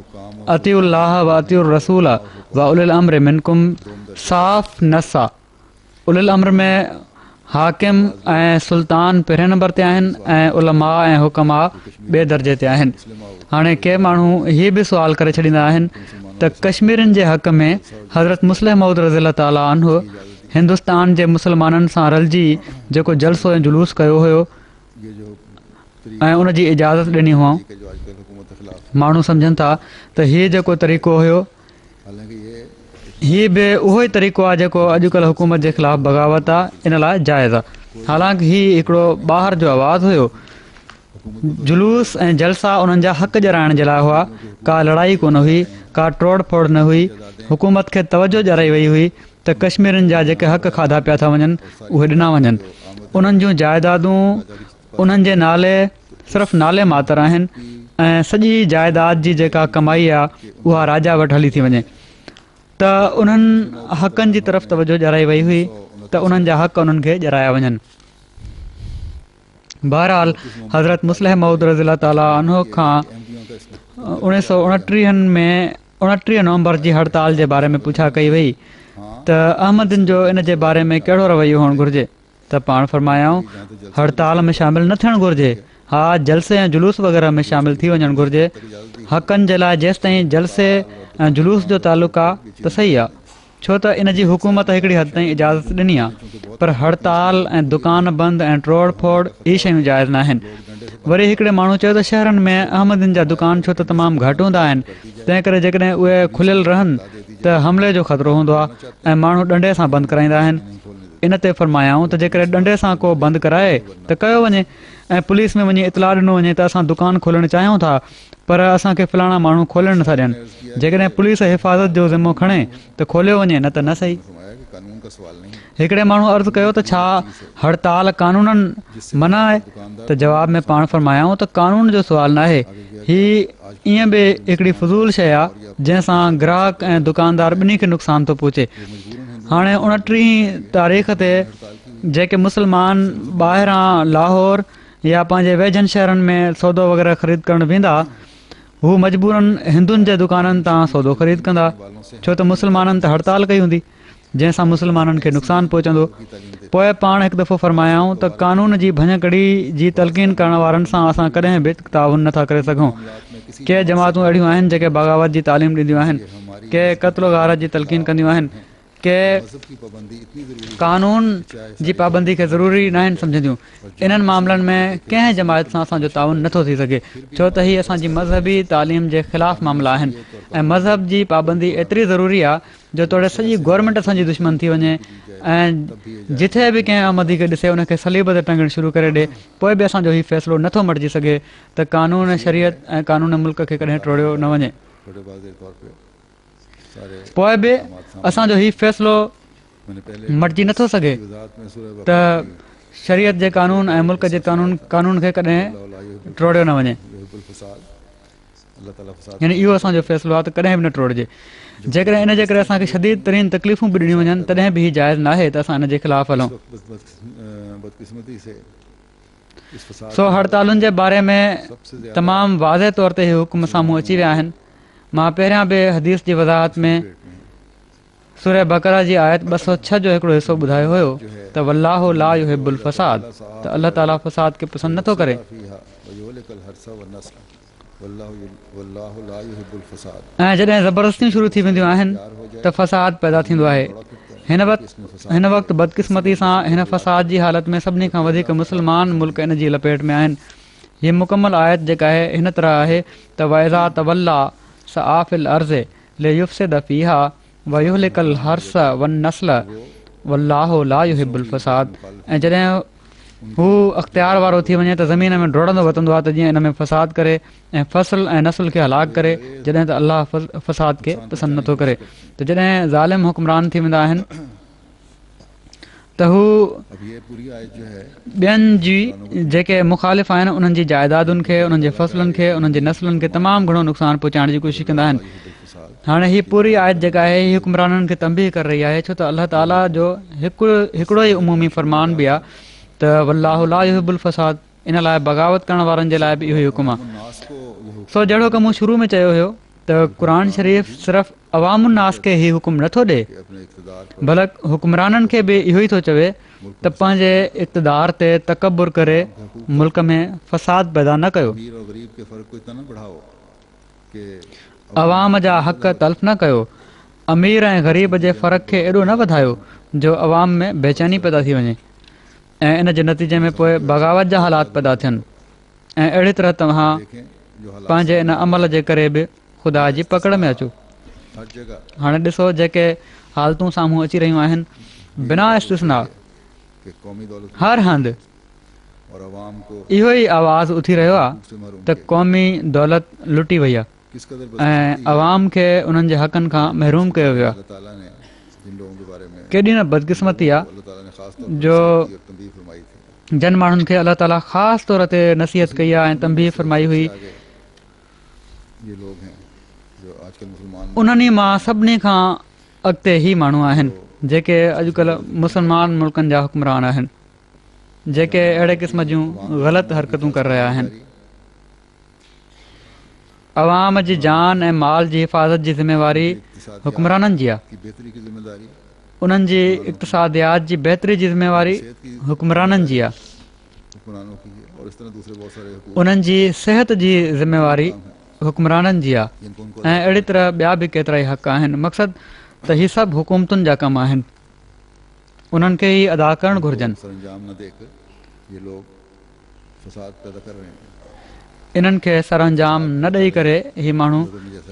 अतीउल्लाह व अतीउर रसूल व उलिल अम्र मिनकुम साफ़ नस आहे। उलिल अम्र में हाकिम ऐं सुल्तान पहिरें नंबर ते आहिनि ऐं उलमा ऐं हुकमा ॿिए दर्जे ते आहिनि। हाणे के माण्हू हीअ बि सुवाल करे छॾींदा आहिनि त कश्मीरनि जे हक़ में हज़रत मुस्लिम मौद रज़ियल्लाहु ताला अन्हु हिंदुस्तान जे मुस्लमाननि सां रलिजी जेको जलसो ऐं जुलूस कयो हुयो ऐं उन जी इजाज़त ॾिनी हुअऊं। जो अॼुकल्ह हुकूमत जे ख़िलाफ़, माण्हू सम्झनि था त हीउ जेको तरीक़ो हुयो हालांकि ये हीउ बि उहो ई तरीक़ो आहे जेको अॼुकल्ह हुकूमत जे ख़िलाफ़ बग़ावत आहे, इन लाइ जाइज़ आहे। हालांकि हीउ हिकिड़ो ॿाहिरि जो आवाज़ु हुयो। जुलूस ऐं जलसा उन्हनि जा हक़ ॼाणाइण जे लाइ हुआ। का लड़ाई कोन हुई, का तोड़ फोड़ न हुई। हुकूमत खे तवजो ॼाणाई वई हुई त कश्मीरनि जा जेके हक़ खाधा पिया था वञनि उहे ॾिना वञनि। उन्हनि जूं जाइदादूं उन्हनि जे नाले सिर्फ़ु नाले मात्र आहिनि ऐं सॼी जाइदाद जी जेका कमाई आहे उहा राजा वटि हली थी वञे। त उन्हनि हक़नि जी तरफ़ तवजो ॼाणाई वई हुई त उन्हनि जा हक़ उन्हनि खे ॼाराया वञनि। बहरहाल हज़रत मुस्लिह मऊद रज़ी ताला अन्हु खां 1929 में 29 नवंबर जी हड़ताल जे बारे में पुछा कई वई त अहमदन जो इन जे बारे में कहिड़ो रवैयो हुअणु घुरिजे। त पाण फरमायाऊं हड़ताल में शामिलु न थियणु घुरिजे। हा, जलसे ऐं जुलूस वग़ैरह में शामिलु थी वञणु घुरिजे। हक़नि जे लाइ जेसि ताईं जलसे ऐं जुलूस जो तालुक़ु आहे त सही आहे, छो त इन जी हुकूमत हिकिड़ी हद ताईं इजाज़त ॾिनी आहे। पर हड़ताल ऐं दुकान बंदि ऐं तोड़ फोड़ इहे शयूं जाइज़ न आहिनि। वरी हिकिड़े माण्हू चयो त शहरनि में अहमदन जा दुकान छो त तमामु घटि हूंदा आहिनि, तंहिं करे जेकॾहिं उहे खुलियल रहनि त हमले जो ख़तरो हूंदो आहे ऐं माण्हू ॾंडे सां बंदि कराईंदा आहिनि। इन ते फरमायाऊं त जेकॾहिं ॾंडे सां को बंदि कराए त कयो वञे ऐं पुलिस में वञी इतलाह ॾिनो वञे त असां दुकान खोलणु चाहियूं था पर असांखे फलाणा माण्हू खोलणु नथा ॾियनि। जेकॾहिं पुलिस हिफ़ाज़त जो ज़िम्मो खणे त खोलियो वञे, न त न सही। हिकिड़े माण्हू अर्ज़ु कयो त छा हड़ताल कानूननि मना आहे? त जवाब में पाण फरमायाऊं त कानून जो सुवालु न आहे। हीअ ईअं बि हिकिड़ी फज़ूल शइ आहे जंहिंसां ग्राहक ऐं दुकानदार ॿिन्ही खे नुक़सानु थो पहुचे। हाणे 29 तारीख़ ते जेके मुस्लमान ॿाहिरां लाहौर या पंहिंजे वेझनि शहरनि में सौदो वग़ैरह ख़रीद करणु वेंदा, हू मजबूरनि हिंदुनि जे दुकाननि तां सौदो ख़रीद कंदा, छो त मुस्लमाननि त हड़ताल कई हूंदी जंहिंसां मुस्लमाननि खे नुक़सानु पहुचंदो। पोइ पाण हिकु दफ़ो फरमायाऊं त कानून जी भञकड़ी जी तलक़ीन करण वारनि सां असां कॾहिं बि ताउन नथा करे सघूं। के जमातूं अहिड़ियूं आहिनि जेके बग़ावत जी तालीम ॾींदियूं आहिनि, के क़त्ल गारत जी तलक़ीन कंदियूं आहिनि, के कानून जी पाबंदी खे ज़रूरी न आहिनि सम्झंदियूं। इन्हनि मामलनि में कंहिं जमायत सां असांजो ताउन नथो थी सघे, छो त हीअ असांजी मज़हबी तालीम जे ख़िलाफ़ु मामला आहिनि ऐं मज़हब जी पाबंदी एतिरी ज़रूरी आहे जो तोड़े सॼी गवर्नमेंट असांजी दुश्मन थी वञे ऐं जिथे बि कंहिं अहमदी खे ॾिसे उनखे सलीब ते टंगणु शुरू करे ॾिए, पोइ बि असांजो हीउ फ़ैसिलो नथो मटिजी सघे त कानून शरीयत ऐं कानून मुल्क खे कॾहिं टोड़ियो न वञे। पोइ बि असांजो हीउ फ़ैसिलो मटिजी नथो सघे त शरीयत जे कानून ऐं मुल्क जे कानून खे कॾहिं टोड़ियो न वञे। यानी इहो असांजो फ़ैसिलो आहे त कॾहिं बि न टोड़िजे। जेकॾहिं इन जे करे असांखे शदीद तरीन तकलीफ़ूं बि ॾिनियूं वञनि तॾहिं बि हीउ जाइज़ न आहे त असां इन जे ख़िलाफ़ु हलूं। सो हड़तालुनि जे बारे में तमामु वाज़े तौर ते इहे हुकुम साम्हूं अची विया आहिनि। मां पहिरियां बि हदीस जी वज़ाहत में सूरह बक़रा जी आयत 206 जो हिकिड़ो हिसो ॿुधायो हुयो त वल्लाहु ला युहिब्बुल फ़साद, त अल्लाह ताला फ़साद खे पसंदि नथो करे। ऐं जॾहिं ज़बरदस्तियूं शुरू थी वेंदियूं आहिनि त फ़साद पैदा थींदो आहे। हिन वक़्तु बदकिस्मती सां हिन फ़साद जी हालत में सभिनी खां वधीक मुस्लमान मुल्क इन जी लपेट में आहिनि। हीअ मुकमल आयत जेका आहे हिन तरह आहे त वइज़ा तवल्ला सआफ़िल अर्ज़ लियुफ़्सिद फ़ीहा वयुहलिकल हर्स वन्नस्ल वल्लाहु ला युहिब्बुल फ़साद। ऐं जॾहिं हू अख़्तियार वारो थी वञे त ज़मीन में डोड़ंदो वतंदो आहे त जीअं इन में फ़साद करे ऐं फ़सुल ऐं नसुल खे हलाक करे, जॾहिं त अलाह फ़साद खे पसंदि नथो करे। त जॾहिं ज़ालिम हुक्मरान थी वेंदा आहिनि त हू ॿियनि जी जेके मुख़ालिफ़ आहिनि उन्हनि जी जाइदादुनि खे, उन्हनि जे फ़सलुनि खे, उन्हनि जे नसलुनि खे तमामु घणो नुक़सानु पहुचाइण जी कोशिशि कंदा आहिनि। हाणे हीअ पूरी आयत जेका आहे हीअ हुक्मराननि खे तंबीह करे रही आहे, छो त अलाह ताला जो हिकिड़ो ई उमूमी फ़रमान बि आहे त वल्लाहु ला युहिब्बुल फ़साद। इन लाइ बग़ावत करण वारनि जे लाइ बि इहो ई हुकुम आहे। सो जहिड़ो की मूं शुरू में चयो हुयो त क़ुर शरीफ़ सिर्फ़ु अवामुन्नास खे ई हुकुम नथो ॾिए, बल्कि हुक्मराननि खे बि इहो ई थो चवे त पंहिंजे इक़्तिदार ते तकबुर करे मुल्क में फ़साद पैदा न कयो, अवाम जा हक़ तल्फ़ न कयो, अमीर ऐं ग़रीब जे फ़र्क़ खे एॾो न वधायो जो अवाम में बेचैनी पैदा थी वञे ऐं इन जे नतीजे में पोइ बग़ावत जा हालात पैदा थियनि। ऐं अहिड़ी तरह तव्हां देखें जो हालात पंहिंजे इन अमल जे करे बि ख़ुदा जी पकड़ में अचो। हर जगह हाणे ॾिसो जेके हालतूं साम्हूं अची रहियूं आहिनि, बिना इस्तिस्ना कि कौमी दौलत हर हंधि और अवाम को इहो ई आवाज़ु उथी रहियो आहे से महरूम त क़ौमी दौलत लुटी वई आहे किस कदर ऐं अवाम खे उन्हनि जे हक़नि खां महरूम कयो वियो आहे। अल्लाह ताला ने जिन लोगों के बारे में केॾी न बदकिस्मती आहे अल्लाह ताला ने खास तौर जो पर तंबीह फरमाई थी जन माण्हुनि खे अलाह ताला ख़ासि तौर ते नसीहत कई आहे ऐं तंबीह फरमाई हुई। आगे ये लोग हैं जो आजकल मुसलमान उन्हनि मां सभिनी खां अॻिते ई माण्हू आहिनि जेके अॼुकल्ह मुस्लमान मुल्कनि जा हुक्मरान आहिनि, जेके अहिड़े क़िस्म जूं ग़लति हरकतूं करे रहिया आहिनि। अवाम जी जान ऐं माल जी हिफ़ाज़त जी ज़िम्मेवारी हुक्मराननि जी आहे, की बेहतरी की जिम्मेदारी उन्हनि जी इक़्तिसादियात जी बहितरी जी ज़िम्मेवारी हुक्मराननि जी आहे, हुक्मरानों की है और इस तरह दूसरे बहुत सारे हुकूक उन्हनि जी सिहत जी ज़िम्मेवारी हुक्मराननि जी आहे जिनको उनको ऐं अहिड़ी तरह ॿिया बि केतिरा ई हक़ आहिनि। मक़सदु त हीअ सभु हुकूमतुनि जा कम आहिनि, उन्हनि खे ई अदा करणु घुरिजनि। सरंजाम न देकर ये लोग फसाद पैदा कर रहे हैं। इन्हनि खे सरअंजाम न ॾेई करे हीअ माण्हू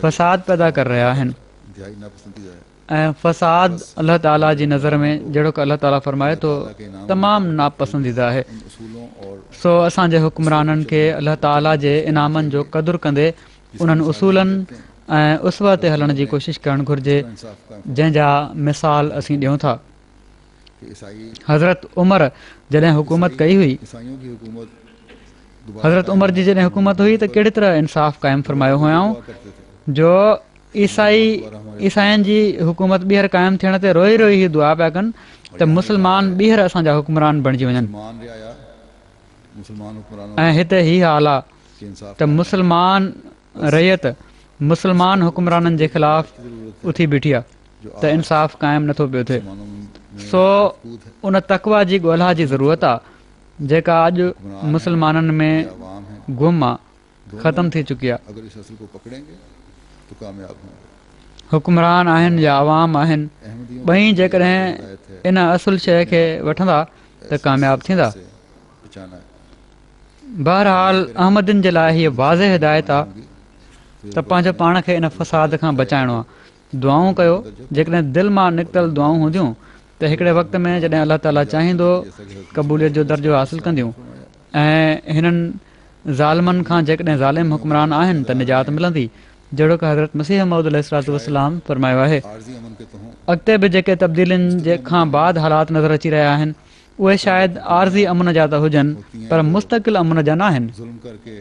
फ़साद पैदा करे रहिया आहिनि इंतहाई नापसंदीदा है। ऐं फ़साद अलाह ताला जी नज़र में जहिड़ो की अलाह ताला फ़रमाए थो तमामु नापसंदीदा आहे। इन उसूलों और सो असांजे हुक्मराननि खे अलाह ताला जे इनामनि जो क़दुरु कंदे उन्हनि उसूलनि ऐं उसवा ते हलण जी कोशिशि करणु घुरिजे इंसाफ का जंहिंजा मिसाल असीं ॾियूं था। कि ईसाई हज़रत उमर जॾहिं हुकूमत कई हुई, ईसाइयों की हुकूमत दोबारा हज़रत उमर जी जॾहिं हुकूमत हुई त कहिड़ी तरह इंसाफ़ क़ाइमु फ़रमायो हुयाऊं करते थे। जो ईसाइनि जी हुकूमत ॿीहर क़ाइमु थियण ते रोई रोई ई दुआ पिया कनि त मुस्लमान ॿीहर असांजा हुक्मरान बणिजी वञनि। मुसलमान रियाया मुसलमान हुक्मरानों ऐं हिते हीअ हाल आहे के इंसाफ त मुस्लमान रैयत मुस्लमान हुक्मराननि जे ख़िलाफ़ उथी बीठी आहे त इंसाफ़ क़ाइमु नथो पियो थिए। मुसलमानों में सो उन तक़वा जी ॻोल्हा जी ज़रूरत आहे जेका अॼु मुस्लमाननि में अवाम है। गुम आहे, ख़तमु थी चुकी आहे। अगर इस असल को पकड़ेंगे तो कामयाब होंगे। हुक्मरान आहिनि या अवाम आहिनि, अहमदियों ॿई जेकॾहिं इन असुल शइ खे वठंदा त कामयाबु थींदा। से बचाना है। बहरहाल अहमदिन जे लाइ हीअ वाज़े हिदायत आहे त पंहिंजो पाण खे इन फ़साद खां बचाइणो आहे। दुआऊं कयो, जेकॾहिं दिलि मां निकितल दुआऊं हूंदियूं त हिकिड़े वक़्त में जॾहिं अलाह ताला चाहींदो क़बूलियत जो दर्जो हासिलु कंदियूं ऐं हिननि ज़ालिमनि खां जेकॾहिं ज़ालिम हुक्मरान आहिनि त निजात मिलंदी, जहिड़ो की हज़रत मसीह मौद अलैहिस्सलाम फरमायो आहे। आर्ज़ी अमन के तहत अॻिते बि जेके तब्दीलियुनि जे खां बाद हालात नज़र अची रहिया आहिनि उहे शायदि आर्ज़ी अमन जा त हुजनि पर मुस्तक़िल अमन जा न आहिनि। जुल्म करके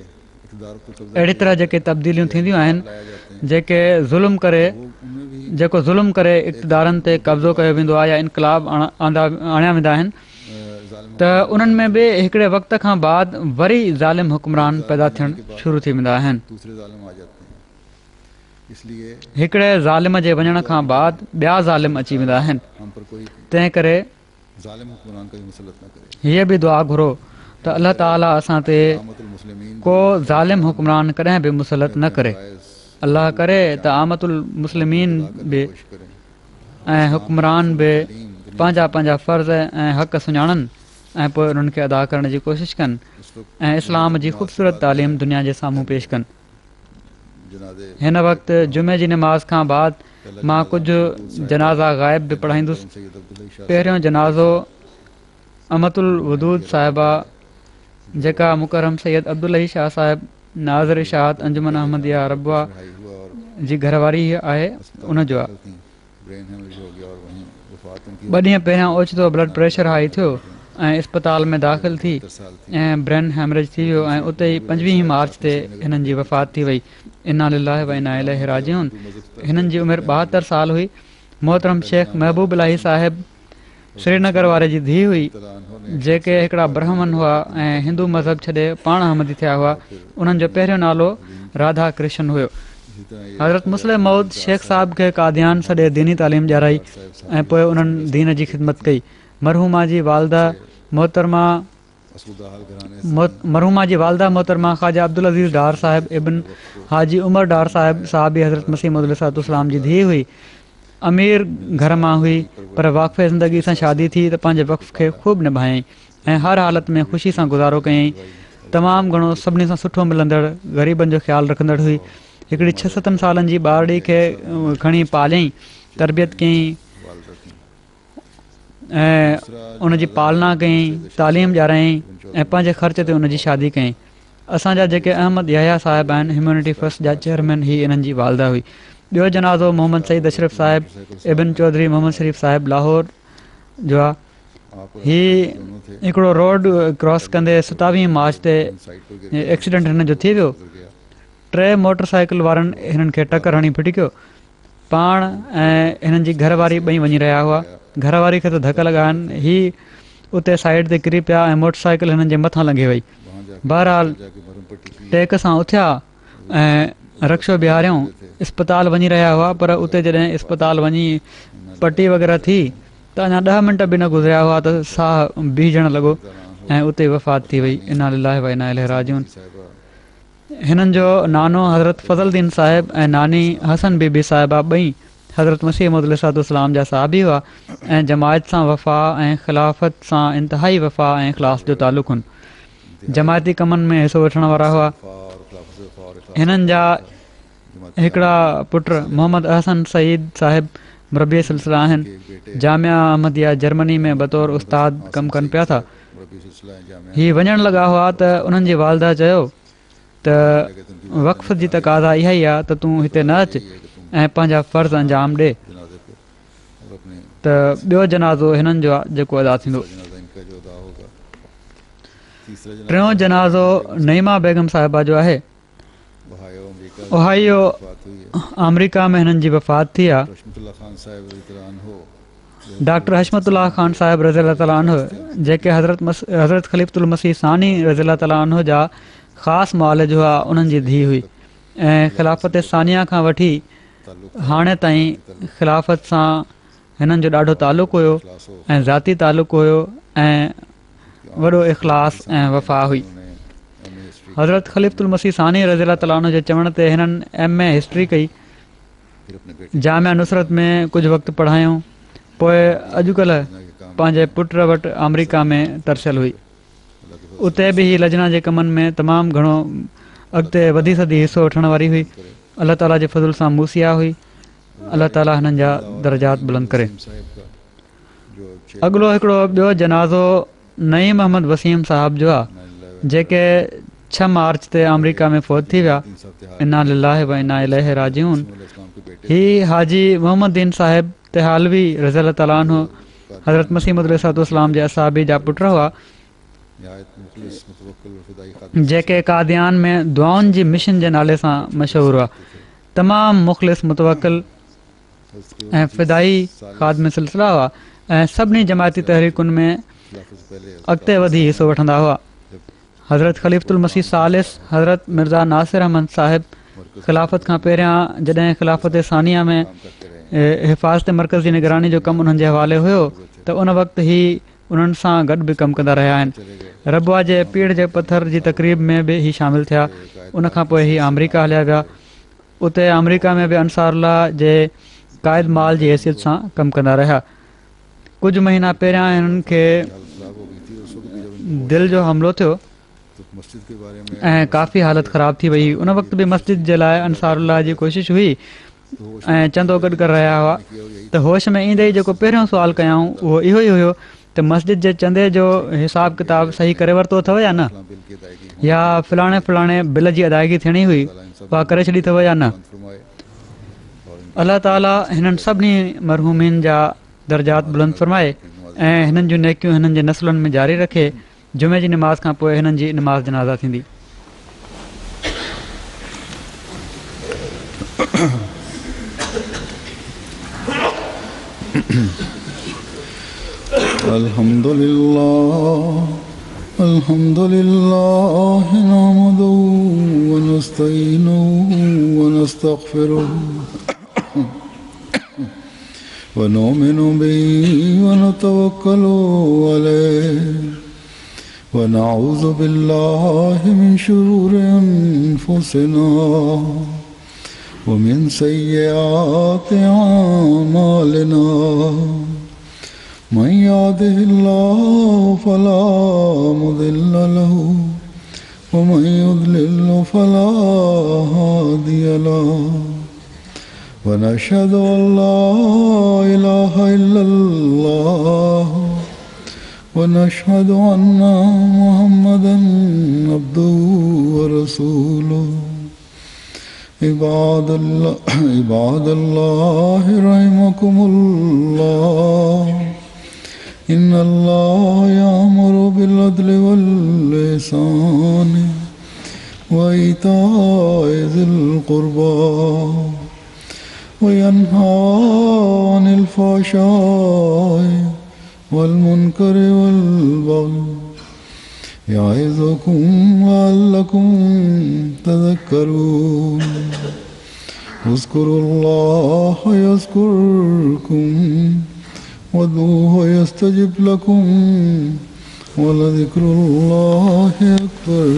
इक़्तिदार को कब्ज़ा अहिड़ी तरह जेके तब्दीलियूं थींदियूं आहिनि लाया जाते हैं जेके ज़ुल्म करे उनमें भी जेको ज़ुल्म करे इक़्तिदारनि ते कब्ज़ो कयो वेंदो आहे या इनक़लाब आणिया वेंदा आहिनि ज़ालिम त उन्हनि में बि हिकिड़े वक़्त खां बाद वरी ज़ालिम हुक्मरान पैदा थियणु शुरू थी वेंदा आहिनि। दूसरे ज़ालिम आ जाते हैं। इसलिए हिकिड़े ज़ालिम जे वञण खां बाद ॿिया ज़ालिम अची वेंदा आहिनि। हम पर कोई तंहिं करे ज़ालिम हुक्मरान कभी मुसलत न करे। हीअ बि दुआ घुरो त अलाह ताला असां ते आमतुल मुस्लिमीन को ज़ालिम हुक्मरान कॾहिं बि मुसलत न करे। अलाह करे त आमतुल मुस्लिमीन बि कोशिश करें। ऐं हुक्मरान बि पंहिंजा पंहिंजा फ़र्ज़ ऐं हक़ सुञाणनि ऐं पोइ उन्हनि खे अदा करण जी कोशिशि कनि ऐं इस्लाम जी ख़ूबसूरत तालीम दुनिया जे साम्हूं पेश कनि। जनाज़े हिन वक़्तु जुमे जी नमाज़ खां बाद मां कुझु जनाज़ा ग़ाइब बि पढ़ाईंदुसि। सैयद अब्दुल्ला शाह पहिरियों जनाज़ो अमतुल वदूद साहिबा जेका मुकरम सैयद अब्दुल्ला शाह साहिब नाज़िर इशात अंजुमन अहमदिया रबवा पढ़ाई हुआ और जी घरवारी आहे उनजो आहे। थी ब्रेन हेमरेज हो गया और वहीं वफ़ात उनकी 2 ॾींहं पहिरियां ओचितो ब्लड प्रेशर हाई थियो ऐं इस्पताल में दाख़िल थी 70 साल थी। ऐं ब्रेन हेमरेज थी वियो ऐं उते ई 25 मार्च ते हिननि जी वफ़ात थी वई। इन्ना लिल्लाहि व इन्ना इलैहि राजिऊन। हिननि जी उमिरि 72 साल हुई। मोहतरम शेख महबूब इलाही साहिब श्रीनगर वारे जी धीउ हुई जेके हिकिड़ा ब्राह्मण हुआ ऐं हिंदू मज़हब छॾे पाण अहमदी थिया हुआ। उन्हनि जो पहिरियों नालो राधा कृष्ण हुयो। इसी तरह ये हज़रत मुस्लिम मऊद शेख साहिब खे कादियान सॼे दीनी तालीम ॾियाराई ऐं पोइ उन्हनि दीन जी ख़िदमत कई। मरहूमा जी वालदा मोहतरमा मोहतरमा ख़्वाजा अब्दुल अज़ीज़ डार साहिब इब्न हाजी उमर डार साहिब साहबी हज़रत मसीह मौद अलैहिस्सलाम जी धीउ हुई। अमीर घर मां हुई पर वाक़फ़े ज़िंदगी सां शादी थी त पंहिंजे वक़्फ़ खे ख़ूब निभायईं ऐं हर हालत में ख़ुशी सां गुज़ारो कयईं। तमामु घणो सभिनी सां सुठो मिलंदड़, ग़रीबनि जो ख़्यालु रखंदड़ हुई। हिकिड़ी 6-7 सालनि जी ॿारड़ी खे खणी पालियईं, तरबियत कयईं ऐं उनजी पालना कयईं, तालीम ॾियारायईं ऐं पंहिंजे ख़र्च ते उनजी शादी कयईं। असांजा जेके अहमद याहिया साहिब आहिनि, ह्यूमैनिटी फस्ट जा चेयरमैन, ही इन्हनि जी वालदा हुई। ॿियो जनाज़ो मोहम्मद सईद अशरफ साहिब इब्न चौधरी मोहम्मद शरीफ़ साहिब लाहौर जो आहे। ही हिकिड़ो रोड क्रॉस कंदे 27 मार्च ते एक्सीडेंट हिन जो थी वियो। 3 मोटरसाइकिल वारनि हिननि खे टकर हणी फिटी कयो। पाण ऐं हिननि जी घरवारी ॿई वञी रहिया हुआ। घरवारी खे त धक लॻा आहिनि, ही उते साइड ते किरी पिया ऐं मोटरसाइकिल हिननि जे मथां लंघे वई। बहरहाल टेक सां उथिया ऐं रक्शो बिहारियऊं, इस्पताल वञी रहिया हुआ। पर उते जॾहिं इस्पताल वञी पटी वग़ैरह थी त अञा 10 मिंट बि न गुज़रिया हुआ त साहु बीहजणु लॻो ऐं उते वफ़ात थी वई। इन्ना लिल्लाहि व इन्ना इलैहि राजिऊन। हिननि जो नानो हज़रत फज़लुद्दीन साहिब ऐं नानी हसन बीबी साहिबा ॿई हज़रत मसीह मौद अलैहिस्सलाम जा साहबी हुआ ऐं जमायत सां वफ़ा ऐं ख़िलाफ़त सां इंतिहाई वफ़ा ऐं इख़लास जो तालुक़ु हुन। जमायती कमनि में हिसो वठण वारा हुआ। हिननि जा हिकिड़ा पुट मोहम्मद अहसन सईद साहिब मरबी सिलसिला आहिनि। जामिया अहमदिया जर्मनी में बतौर उस्ताद कमु कनि पिया था। ही वञणु लॻा हुआ त उन्हनि जी वालदा चयो त वक़्फ़ जी तक़ाज़ा इहा ई आहे त तूं हिते न अचु ऐं पंहिंजा फ़र्ज़ अंजाम ॾे। त ॿियो जनाज़ो हिननि जो आहे जेको अदा थींदो। टियों जनाज़ो नईमा बेगम साहिबा जो आहे। ओहायो अमरीका में हिननि जी वफ़ात थी आहे। डॉक्टर हशमतुल्लाह ख़ान साहिब रज़ियल्लाहु तआला अन्हु जेके हज़रत ख़लीफ़तुल मसीह सानी रज़ियल्लाहु तआला अन्हु जा ख़ासि मुआलिज हुआ, उन्हनि जी धीउ हुई ऐं ख़िलाफ़त सानिया खां वठी हाणे ताईं ख़िलाफ़त सां हिननि जो ॾाढो तालुक़ु हुयो ऐं ज़ाती तालुक़ु हुयो ऐं वॾो इख़लास ऐं वफ़ा हुई। हज़रत ख़लीफ़तुल मसीह सानी रज़ियल्लाहु तआला अन्हु जे चवण ते हिननि MA हिस्ट्री कई, जामिया नुसरत में कुझु वक़्तु पढ़ायूं, पोइ अॼुकल्ह पंहिंजे पुट वटि अमरीका में तरसियल हुई। उते बि ही लजना जे कमनि में तमामु घणो अॻिते वधी सदी हिसो वठण वारी हुई। अलाह ताला जे फज़ल सां मूसिया हुई। अलाह ताला हिननि जा दर्जात बुलंद करे। अॻिलो हिकिड़ो ॿियो जनाज़ो नईम अहमद वसीम साहिब जो आहे जेके 6 मार्च ते अमरीका में फ़ौत थी विया। इन्ना लिल्लाहि व इन्ना इलैहि राजिऊन। ही हाजी मोहम्मद दीन साहिब तेहालवी रज़ियल्लाहु तआला अन्हु हज़रत मसीह मौद अलैहिस्सलाम जे असहाबी जा पुट हुआ जेके कादियान में दुआउनि जी मिशन जे नाले सां मशहूरु हुआ। तमामु मुख़लिस मुतवक्किल ऐं फ़िदाई ख़ादम सिलसिला हुआ ऐं सभिनी जमायती तहरीकुनि में अॻिते वधी हिसो वठंदा हुआ। हज़रत ख़लीफ़तुल मसीह सालिस हज़रत मिर्ज़ा नासिर अहमद साहिब ख़िलाफ़त खां पहिरियां जॾहिं ख़िलाफ़त सानिया में हिफ़ाज़त मर्कज़ जी निगरानी जो कमु उन्हनि जे हवाले हुयो त उन वक़्तु ही उन्हनि सां गॾु बि कमु कंदा रहिया आहिनि। रबुआ जे पीढ़ जे पथर जी तक़रीब में बि ही शामिलु थिया। उनखां पोइ ही अमरीका हलिया विया। उते अमरीका में बि अंसारुल्लाह जे क़ाइद माल जी हैसियत सां कमु कंदा रहिया। कुझु महीना पहिरियां हिननि खे दिलि जो हमिलो थियो ऐं काफ़ी हालति ख़राबु थी वई। उन वक़्तु बि मस्जिद जे लाइ अंसारुल्लाह जी कोशिशि हुई ऐं चंदो गॾु करे रहिया हुआ त होश में ईंदे ई जेको पहिरियों सुवालु कयाऊं उहो इहो ई हुयो त मस्जिद जे चंदे जो हिसाब किताब सही करे वरितो अथव या न, या फलाणे बिल जी अदायगी थियणी हुई उहा करे छॾी अथव या न। अलाह ताला हिननि सभिनी मरहूमिन जा दर्जात बुलंद फ़रमाए ऐं हिननि जूं नेकियूं हिननि जे नसलुनि में जारी रखे। जुमे जी नमाज़ खां पोइ हिननि जी नमाज़ जनाज़ा थींदी। अल्हम्दुलिल्लाह नहमदुहु व नस्तईनुहु व नस्तगफिरुहु व नुमिनु बिही व नतवक्कलु अलैहि व नऊज़ु बिल्लाहि मिन शुरूरि अनफुसिना व मिन सय्यिआति अअमालिना मन यहदिहिल्लाहु फला मुदिल्ल लहु ومن يضلل فلا هادي له ونشهد أن لا إله إلا الله ونشهد أن محمدا عبده ورسوله عباد الله رحمكم الله إن الله يأمر بالعدل والإحسان وإيتاء ذي القربى وينهى عن الفحشاء والمنكر والبغي يعظكم لعلكم تذكرون اذكروا الله يذكركم وادعوه يستجب لكم ولذكر الله أكبر.